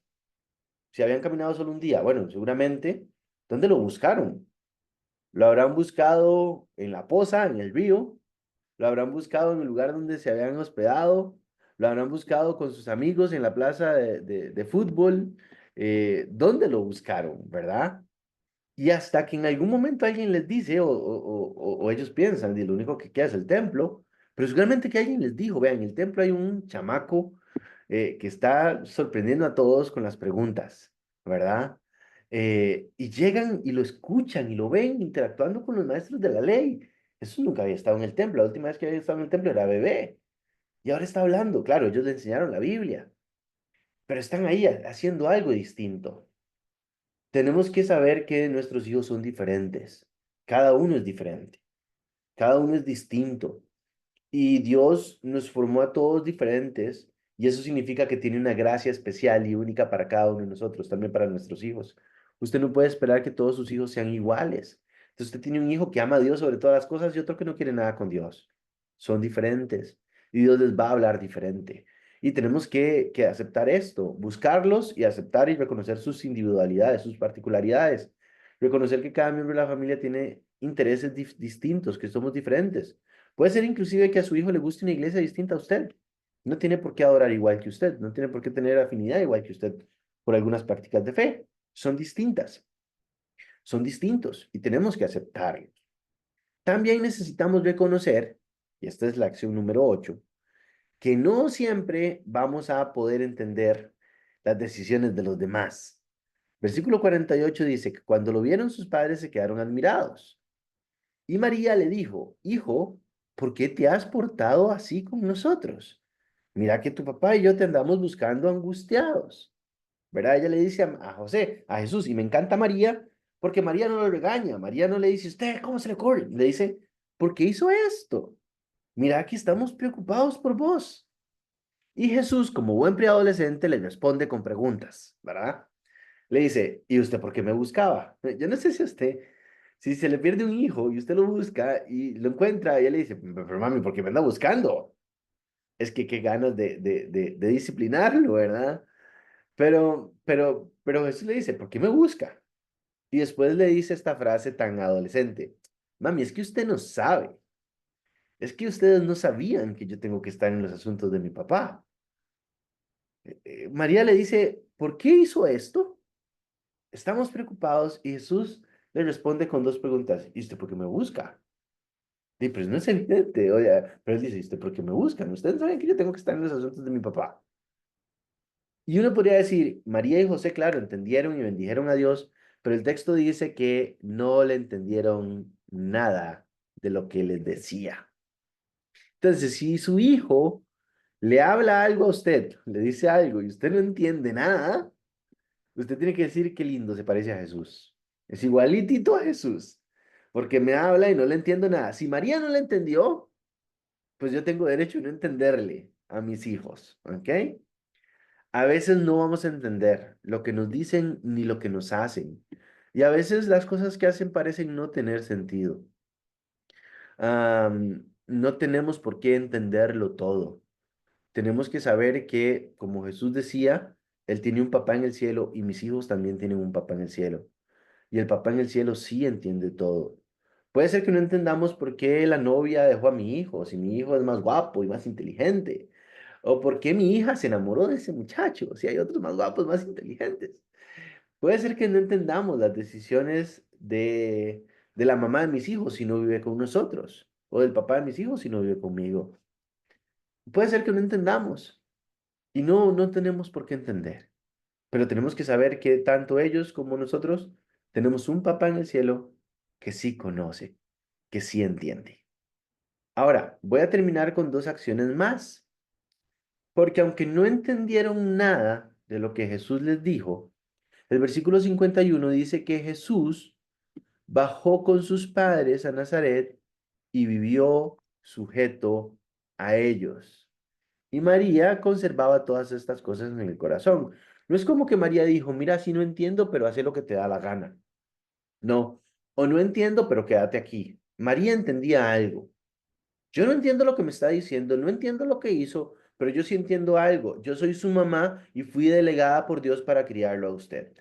Si habían caminado solo un día. Bueno, seguramente, ¿dónde lo buscaron? Lo habrán buscado en la poza, en el río, lo habrán buscado en el lugar donde se habían hospedado, lo habrán buscado con sus amigos en la plaza de fútbol. ¿Dónde lo buscaron, verdad? Y hasta que en algún momento alguien les dice, o ellos piensan, de lo único que queda es el templo, pero seguramente que alguien les dijo, vean, en el templo hay un chamaco que está sorprendiendo a todos con las preguntas, ¿verdad? Y llegan y lo escuchan y lo ven interactuando con los maestros de la ley. Eso nunca había estado en el templo. La última vez que había estado en el templo era bebé. Y ahora está hablando. Claro, ellos le enseñaron la Biblia, pero están ahí haciendo algo distinto. Tenemos que saber que nuestros hijos son diferentes. Cada uno es diferente. Cada uno es distinto. Y Dios nos formó a todos diferentes. Y eso significa que tiene una gracia especial y única para cada uno de nosotros, también para nuestros hijos. Usted no puede esperar que todos sus hijos sean iguales. Entonces usted tiene un hijo que ama a Dios sobre todas las cosas y otro que no quiere nada con Dios. Son diferentes. Y Dios les va a hablar diferente. Y tenemos que aceptar esto, buscarlos y aceptar y reconocer sus individualidades, sus particularidades. Reconocer que cada miembro de la familia tiene intereses distintos, que somos diferentes. Puede ser inclusive que a su hijo le guste una iglesia distinta a usted. No tiene por qué adorar igual que usted, no tiene por qué tener afinidad igual que usted por algunas prácticas de fe. Son distintas, son distintos y tenemos que aceptarlos. También necesitamos reconocer, y esta es la acción número 8, que no siempre vamos a poder entender las decisiones de los demás. Versículo 48 dice que cuando lo vieron sus padres se quedaron admirados. Y María le dijo, hijo, ¿por qué te has portado así con nosotros? Mira que tu papá y yo te andamos buscando angustiados. ¿Verdad? Ella le dice a José, a Jesús, y me encanta María, porque María no lo regaña. María no le dice, ¿usted cómo se le ocurre? Le dice, ¿por qué hizo esto? Mira que estamos preocupados por vos. Y Jesús, como buen preadolescente, le responde con preguntas, ¿verdad? Le dice, ¿y usted por qué me buscaba? Yo no sé si usted, si se le pierde un hijo y usted lo busca y lo encuentra, y él le dice, pero mami, ¿por qué me anda buscando? Es que qué ganas de disciplinarlo, ¿verdad? Pero Jesús le dice, ¿por qué me busca? Y después le dice esta frase tan adolescente, mami, es que usted no sabe, es que ustedes no sabían que yo tengo que estar en los asuntos de mi papá. María le dice, ¿por qué hizo esto? Estamos preocupados y Jesús le responde con dos preguntas. ¿Y usted por qué me busca? Y pues no es evidente, oye, pero él dice, ¿y usted por qué me buscan? Ustedes saben que yo tengo que estar en los asuntos de mi papá. Y uno podría decir, María y José, claro, entendieron y bendijeron a Dios, pero el texto dice que no le entendieron nada de lo que les decía. Entonces, si su hijo le habla algo a usted, le dice algo y usted no entiende nada, usted tiene que decir qué lindo se parece a Jesús. Es igualitito a Jesús, porque me habla y no le entiendo nada. Si María no le entendió, pues yo tengo derecho a no entenderle a mis hijos, ¿ok? A veces no vamos a entender lo que nos dicen ni lo que nos hacen. Y a veces las cosas que hacen parecen no tener sentido. No tenemos por qué entenderlo todo. Tenemos que saber que, como Jesús decía, Él tiene un papá en el cielo y mis hijos también tienen un papá en el cielo. Y el papá en el cielo sí entiende todo. Puede ser que no entendamos por qué la novia dejó a mi hijo, si mi hijo es más guapo y más inteligente, o por qué mi hija se enamoró de ese muchacho, si hay otros más guapos, más inteligentes. Puede ser que no entendamos las decisiones de la mamá de mis hijos si no vive con nosotros, o del papá de mis hijos si no vive conmigo. Puede ser que no entendamos y no tenemos por qué entender, pero tenemos que saber que tanto ellos como nosotros tenemos un papá en el cielo que sí conoce, que sí entiende. Ahora, voy a terminar con dos acciones más, porque aunque no entendieron nada de lo que Jesús les dijo, el versículo 51 dice que Jesús bajó con sus padres a Nazaret y vivió sujeto a ellos. Y María conservaba todas estas cosas en el corazón. No es como que María dijo, mira, sí no entiendo, pero haz lo que te da la gana. No, o no entiendo, pero quédate aquí. María entendía algo. Yo no entiendo lo que me está diciendo, no entiendo lo que hizo, pero yo sí entiendo algo. Yo soy su mamá y fui delegada por Dios para criarlo a usted.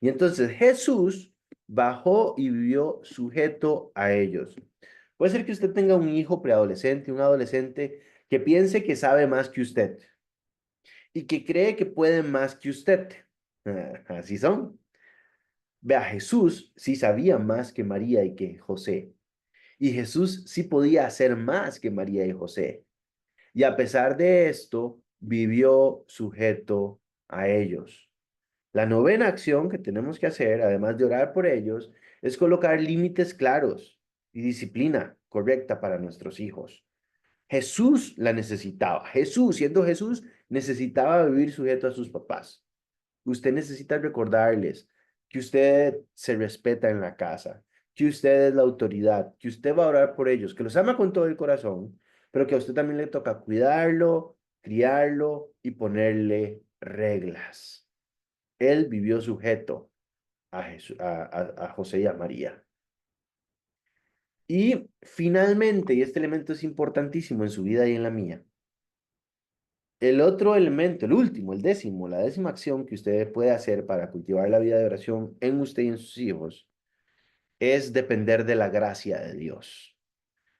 Y entonces Jesús bajó y vivió sujeto a ellos. Puede ser que usted tenga un hijo preadolescente, un adolescente que piense que sabe más que usted y que cree que puede más que usted. Así son. Vea, Jesús sí sabía más que María y que José. Y Jesús sí podía hacer más que María y José. Y a pesar de esto, vivió sujeto a ellos. La novena acción que tenemos que hacer, además de orar por ellos, es colocar límites claros y disciplina correcta para nuestros hijos. Jesús la necesitaba. Jesús, siendo Jesús, necesitaba vivir sujeto a sus papás. Usted necesita recordarles que usted se respeta en la casa, que usted es la autoridad, que usted va a orar por ellos, que los ama con todo el corazón, pero que a usted también le toca cuidarlo, criarlo y ponerle reglas. Él vivió sujeto a José y a María. Y finalmente, y este elemento es importantísimo en su vida y en la mía, el otro elemento, el último, el décimo, la décima acción que usted puede hacer para cultivar la vida de oración en usted y en sus hijos es depender de la gracia de Dios.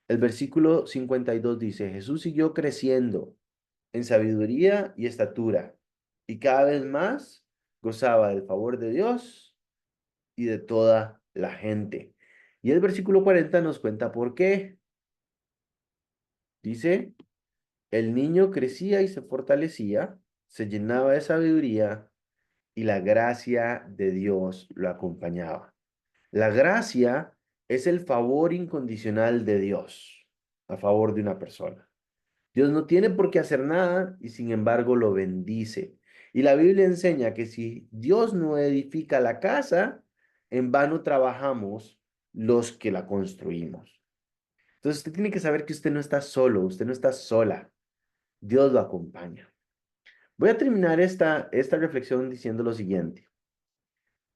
El versículo 52 dice, Jesús siguió creciendo en sabiduría y estatura y cada vez más gozaba del favor de Dios y de toda la gente. Y el versículo 40 nos cuenta por qué. Dice, el niño crecía y se fortalecía, se llenaba de sabiduría y la gracia de Dios lo acompañaba. La gracia es el favor incondicional de Dios a favor de una persona. Dios no tiene por qué hacer nada y sin embargo lo bendice. Y la Biblia enseña que si Dios no edifica la casa, en vano trabajamos los que la construimos. Entonces usted tiene que saber que usted no está solo, usted no está sola. Dios lo acompaña. Voy a terminar esta reflexión diciendo lo siguiente.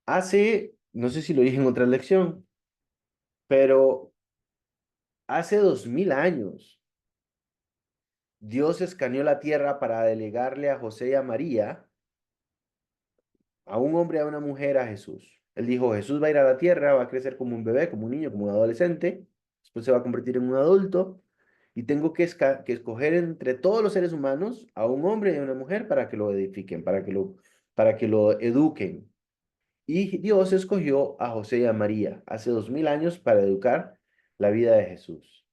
No sé si lo dije en otra lección, pero hace 2000 años, Dios escaneó la tierra para delegarle a José y a María, a un hombre y a una mujer, a Jesús. Él dijo, Jesús va a ir a la tierra, va a crecer como un bebé, como un niño, como un adolescente, después se va a convertir en un adulto, y tengo que escoger entre todos los seres humanos a un hombre y a una mujer para que lo edifiquen, para que lo eduquen. Y Dios escogió a José y a María hace 2000 años para educar la vida de Jesús.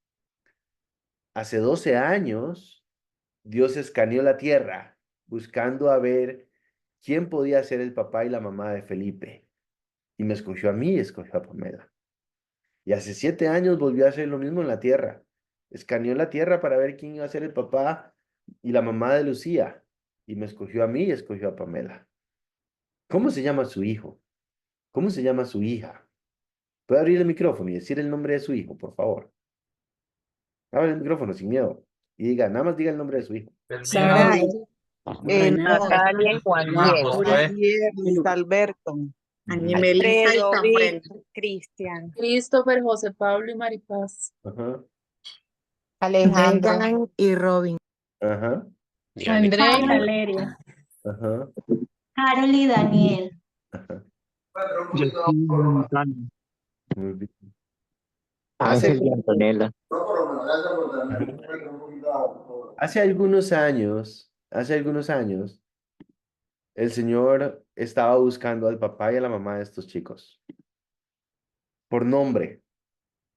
Hace 12 años, Dios escaneó la tierra buscando a ver quién podía ser el papá y la mamá de Felipe. Y me escogió a mí y escogió a Pamela. Y hace 7 años volvió a hacer lo mismo en la tierra. Escaneó la tierra para ver quién iba a ser el papá y la mamá de Lucía. Y me escogió a mí y escogió a Pamela. ¿Cómo se llama su hijo? ¿Cómo se llama su hija? ¿Puede abrir el micrófono y decir el nombre de su hijo, por favor? Abre el micrófono sin miedo. Y diga, nada más diga el nombre de su hijo. El mío, Sarai, Natalia y Juan ah, Diego. Josué, Luis Alberto. Melissa y Alfredo, Samuel, Cristian, Christopher, José Pablo y Maripaz. Ajá, Alejandro. Megan y Robin. ajá, Dígame. Andrea y Carol, Valeria. ajá, Carol y Daniel. ajá. Justin Montano. Muy bien. Ángel y Antonella. Hace algunos años, el Señor estaba buscando al papá y a la mamá de estos chicos por nombre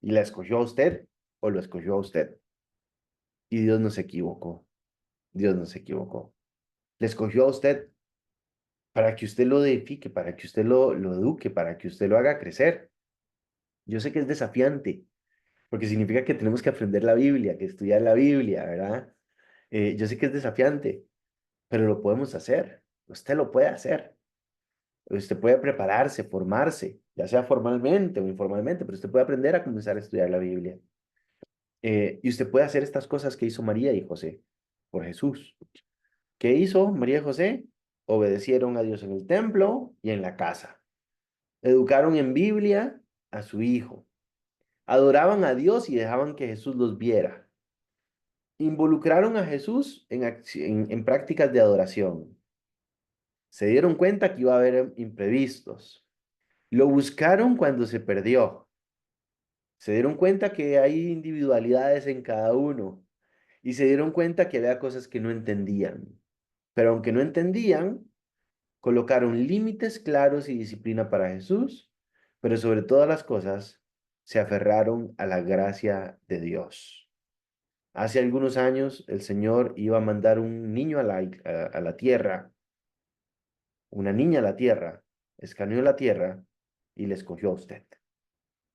y la escogió a usted o lo escogió a usted. Y Dios no se equivocó. Dios no se equivocó. Le escogió a usted para que usted lo edifique, para que usted lo eduque, para que usted lo haga crecer. Yo sé que es desafiante, porque significa que tenemos que aprender la Biblia, que estudiar la Biblia, ¿verdad? Yo sé que es desafiante, pero lo podemos hacer. Usted lo puede hacer. Usted puede prepararse, formarse, ya sea formalmente o informalmente, pero usted puede aprender a comenzar a estudiar la Biblia. Y usted puede hacer estas cosas que hizo María y José por Jesús. ¿Qué hizo María y José? Obedecieron a Dios en el templo y en la casa. Educaron en Biblia a su hijo. Adoraban a Dios y dejaban que Jesús los viera. Involucraron a Jesús en prácticas de adoración. Se dieron cuenta que iba a haber imprevistos. Lo buscaron cuando se perdió. Se dieron cuenta que hay individualidades en cada uno. Y se dieron cuenta que había cosas que no entendían. Pero aunque no entendían, colocaron límites claros y disciplina para Jesús, pero sobre todas las cosas se aferraron a la gracia de Dios. Hace algunos años el Señor iba a mandar un niño a la tierra, una niña a la tierra, escaneó la tierra y le escogió a usted,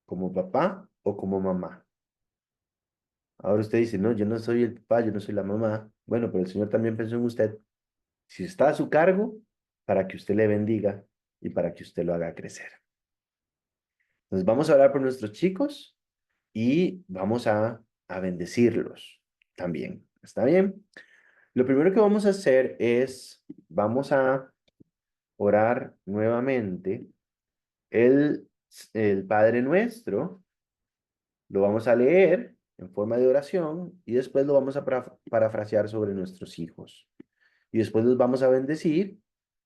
como papá o como mamá. Ahora usted dice, no, yo no soy el papá, yo no soy la mamá. Bueno, pero el Señor también pensó en usted. Si está a su cargo, para que usted le bendiga y para que usted lo haga crecer. Entonces vamos a orar por nuestros chicos y vamos a bendecirlos también. ¿Está bien? Lo primero que vamos a hacer es, vamos a orar nuevamente el, el Padre Nuestro. Lo vamos a leer en forma de oración y después lo vamos a parafrasear sobre nuestros hijos. Y después los vamos a bendecir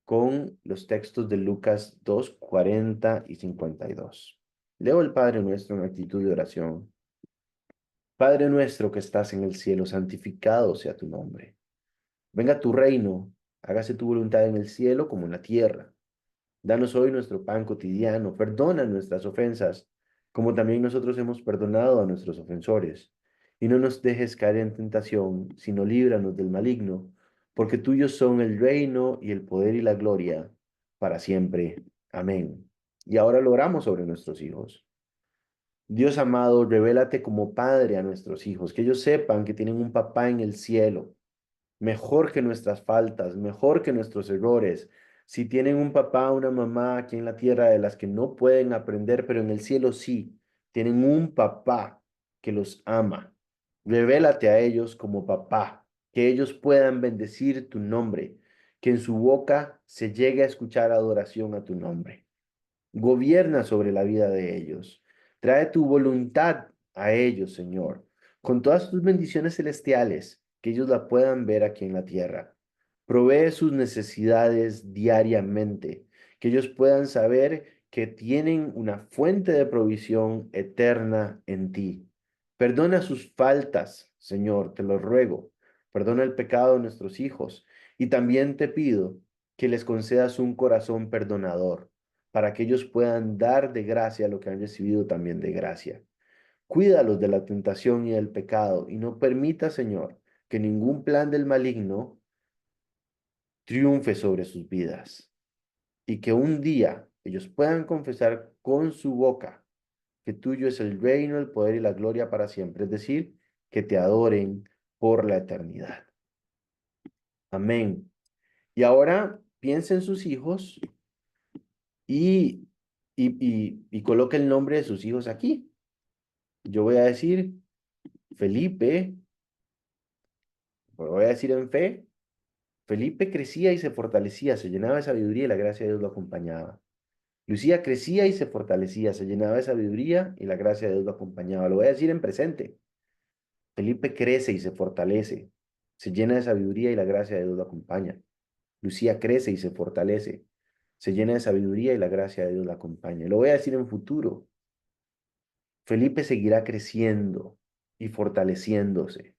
con los textos de Lucas 2, 40 y 52. Leo el Padre Nuestro en actitud de oración. Padre nuestro que estás en el cielo, santificado sea tu nombre. Venga tu reino, hágase tu voluntad en el cielo como en la tierra. Danos hoy nuestro pan cotidiano, perdona nuestras ofensas, como también nosotros hemos perdonado a nuestros ofensores. Y no nos dejes caer en tentación, sino líbranos del maligno, porque tuyos son el reino y el poder y la gloria para siempre. Amén. Y ahora lo oramos sobre nuestros hijos. Dios amado, revélate como padre a nuestros hijos, que ellos sepan que tienen un papá en el cielo, mejor que nuestras faltas, mejor que nuestros errores. Si tienen un papá, una mamá aquí en la tierra de las que no pueden aprender, pero en el cielo sí, tienen un papá que los ama. Revélate a ellos como papá, que ellos puedan bendecir tu nombre, que en su boca se llegue a escuchar adoración a tu nombre. Gobierna sobre la vida de ellos. Trae tu voluntad a ellos, Señor, con todas tus bendiciones celestiales, que ellos la puedan ver aquí en la tierra. Provee sus necesidades diariamente, que ellos puedan saber que tienen una fuente de provisión eterna en ti. Perdona sus faltas, Señor, te lo ruego. Perdona el pecado de nuestros hijos y también te pido que les concedas un corazón perdonador para que ellos puedan dar de gracia lo que han recibido también de gracia. Cuídalos de la tentación y del pecado y no permita, Señor, que ningún plan del maligno triunfe sobre sus vidas y que un día ellos puedan confesar con su boca que tuyo es el reino, el poder y la gloria para siempre, es decir, que te adoren por la eternidad. Amén. Y ahora piensa en sus hijos y coloca el nombre de sus hijos aquí. Yo voy a decir Felipe, voy a decir en fe, Felipe crecía y se fortalecía, se llenaba de sabiduría y la gracia de Dios lo acompañaba. Lucía crecía y se fortalecía, se llenaba de sabiduría y la gracia de Dios lo acompañaba. Lo voy a decir en presente. Felipe crece y se fortalece, se llena de sabiduría y la gracia de Dios lo acompaña. Lucía crece y se fortalece, se llena de sabiduría y la gracia de Dios la acompaña. Lo voy a decir en futuro. Felipe seguirá creciendo y fortaleciéndose.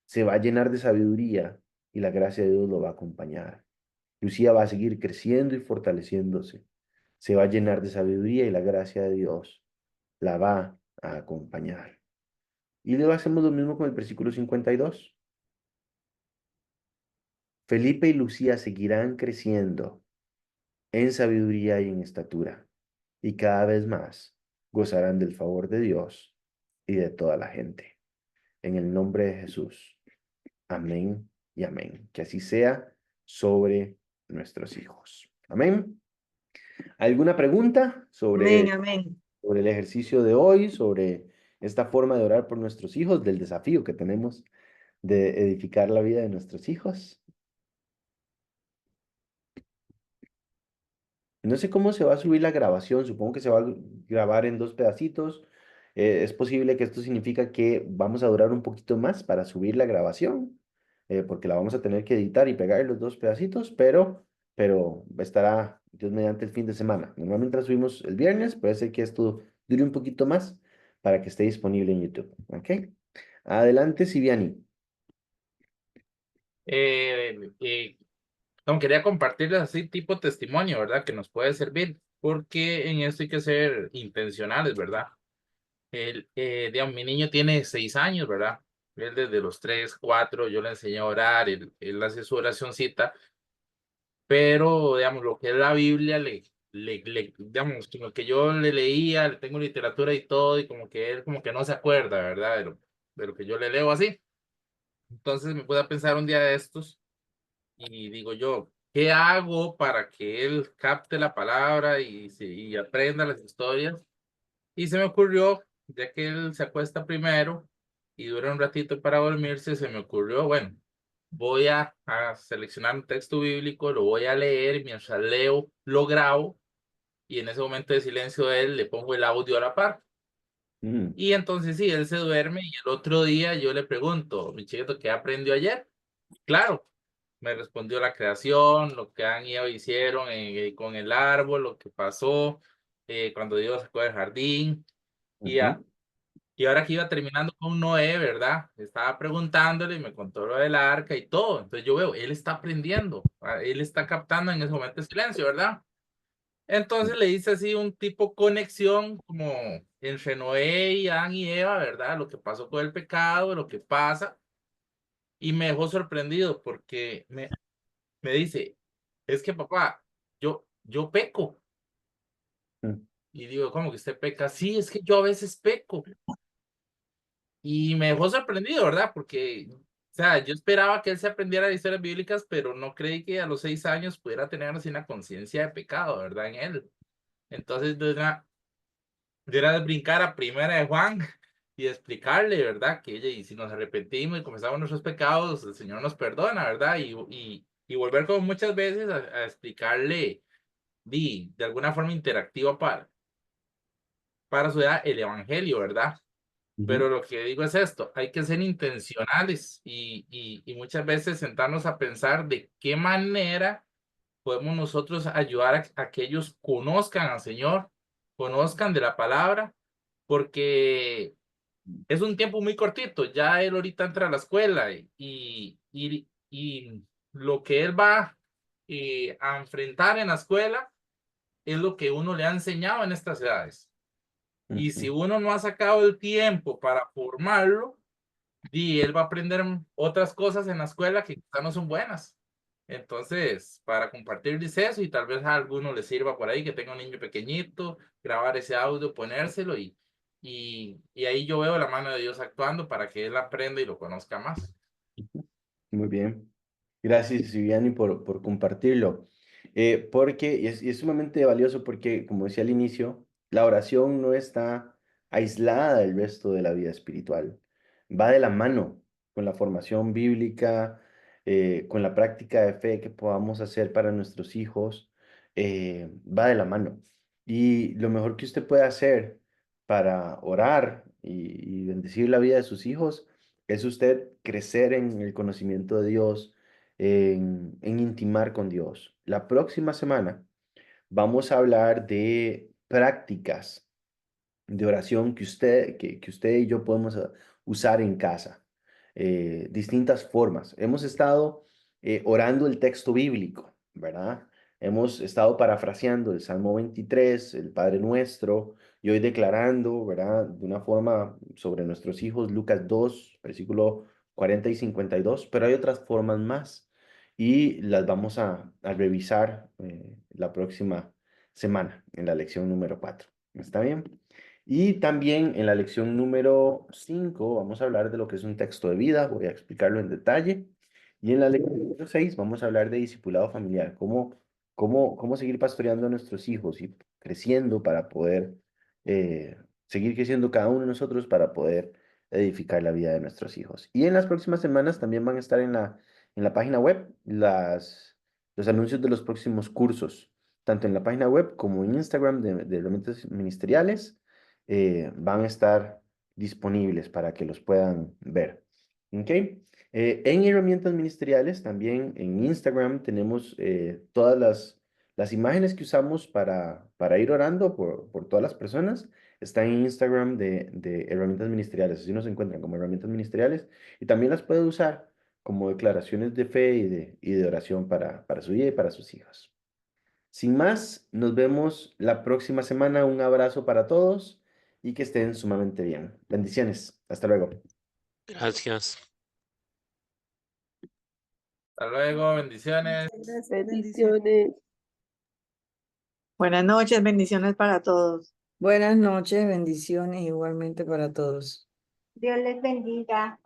Se va a llenar de sabiduría y la gracia de Dios lo va a acompañar. Lucía va a seguir creciendo y fortaleciéndose. Se va a llenar de sabiduría y la gracia de Dios la va a acompañar. Y luego hacemos lo mismo con el versículo 52. Felipe y Lucía seguirán creciendo en sabiduría y en estatura, y cada vez más gozarán del favor de Dios y de toda la gente. En el nombre de Jesús. Amén y amén. Que así sea sobre nuestros hijos. Amén. ¿Alguna pregunta Amén, amén. sobre el ejercicio de hoy, sobre esta forma de orar por nuestros hijos, del desafío que tenemos de edificar la vida de nuestros hijos? No sé cómo se va a subir la grabación, supongo que se va a grabar en 2 pedacitos. Es posible que esto significa que vamos a durar un poquito más para subir la grabación, porque la vamos a tener que editar y pegar los 2 pedacitos, pero estará, Dios mediante, el fin de semana. Normalmente la subimos el viernes, puede ser que esto dure un poquito más para que esté disponible en YouTube. ¿Ok? Adelante, Siviani. Quería compartirles así tipo testimonio, ¿verdad? Que nos puede servir, porque en esto hay que ser intencionales, ¿verdad? Digamos, mi niño tiene 6 años, ¿verdad? Él desde los 3, 4, yo le enseñé a orar, él hace su oracioncita, pero, digamos, lo que es la Biblia, digamos, como que yo le leía, le tengo literatura y todo, y como que él como que no se acuerda, ¿verdad? De lo que yo le leo así. Entonces me pude a pensar un día de estos, y digo yo, ¿qué hago para que él capte la palabra y aprenda las historias? Y se me ocurrió, ya que él se acuesta primero y dura un ratito para dormirse, se me ocurrió, bueno, voy a seleccionar un texto bíblico, lo voy a leer, y mientras leo, lo grabo, y en ese momento de silencio de él le pongo el audio a la par. Y entonces sí, él se duerme y el otro día yo le pregunto, mi chiquito, ¿qué aprendió ayer? Claro, me respondió la creación, lo que han y Eva hicieron con el árbol, lo que pasó cuando Dios sacó del jardín. Y, y ahora que iba terminando con Noé, ¿verdad? Estaba preguntándole y me contó lo del arca y todo. Entonces yo veo, él está aprendiendo, él está captando en ese momento de silencio, ¿verdad? Entonces le hice así un tipo conexión como entre Noé y Adán y Eva, ¿verdad? Lo que pasó con el pecado, lo que pasa. Y me dejó sorprendido porque me dice, es que papá, yo peco. Y digo, ¿cómo que usted peca? Sí, es que yo a veces peco. Y me dejó sorprendido, ¿verdad? Porque, o sea, yo esperaba que él se aprendiera de historias bíblicas, pero no creí que a los 6 años pudiera tener así una conciencia de pecado, ¿verdad? En él. Entonces, yo era de brincar a Primera de Juan y explicarle, ¿verdad? Que ella, y si nos arrepentimos y comenzamos nuestros pecados, el Señor nos perdona, ¿verdad? Y volver como muchas veces a explicarle de alguna forma interactiva para su edad el evangelio, ¿verdad? Pero lo que digo es esto, hay que ser intencionales y muchas veces sentarnos a pensar de qué manera podemos nosotros ayudar a que ellos conozcan al Señor, conozcan de la palabra, porque es un tiempo muy cortito, ya él ahorita entra a la escuela y lo que él va a enfrentar en la escuela es lo que uno le ha enseñado en estas edades. Y si uno no ha sacado el tiempo para formarlo, él va a aprender otras cosas en la escuela que quizás no son buenas. Entonces, para compartirles eso y tal vez a alguno le sirva por ahí que tenga un niño pequeñito, grabar ese audio, ponérselo y ahí yo veo la mano de Dios actuando para que él aprenda y lo conozca más. Muy bien. Gracias, Viviani, por compartirlo. Porque y es sumamente valioso porque, como decía al inicio, la oración no está aislada del resto de la vida espiritual. Va de la mano con la formación bíblica, con la práctica de fe que podamos hacer para nuestros hijos. Va de la mano. Y lo mejor que usted puede hacer para orar y bendecir la vida de sus hijos es usted crecer en el conocimiento de Dios, en intimar con Dios. La próxima semana vamos a hablar de prácticas de oración que usted y yo podemos usar en casa. Distintas formas. Hemos estado orando el texto bíblico, ¿verdad? Hemos estado parafraseando el Salmo 23, el Padre Nuestro, y hoy declarando, ¿verdad? De una forma sobre nuestros hijos, Lucas 2, versículo 40 y 52, pero hay otras formas más y las vamos a revisar la próxima semana en la lección número 4. ¿Está bien? Y también en la lección número 5 vamos a hablar de lo que es un texto de vida, voy a explicarlo en detalle. Y en la lección número 6 vamos a hablar de discipulado familiar, cómo seguir pastoreando a nuestros hijos y creciendo para poder seguir creciendo cada uno de nosotros para poder edificar la vida de nuestros hijos. Y en las próximas semanas también van a estar en la página web los anuncios de los próximos cursos, tanto en la página web como en Instagram de herramientas ministeriales, van a estar disponibles para que los puedan ver. ¿Ok? En herramientas ministeriales, también en Instagram tenemos todas las imágenes que usamos para ir orando por todas las personas. Está en Instagram de herramientas ministeriales. Así nos encuentran como herramientas ministeriales. Y también las puede usar como declaraciones de fe y de oración para su vida y para sus hijos. Sin más, nos vemos la próxima semana. Un abrazo para todos y que estén sumamente bien. Bendiciones. Hasta luego. Gracias. Hasta luego, bendiciones. Gracias, Bendiciones. Buenas noches, bendiciones para todos. Buenas noches, bendiciones igualmente para todos. Dios les bendiga.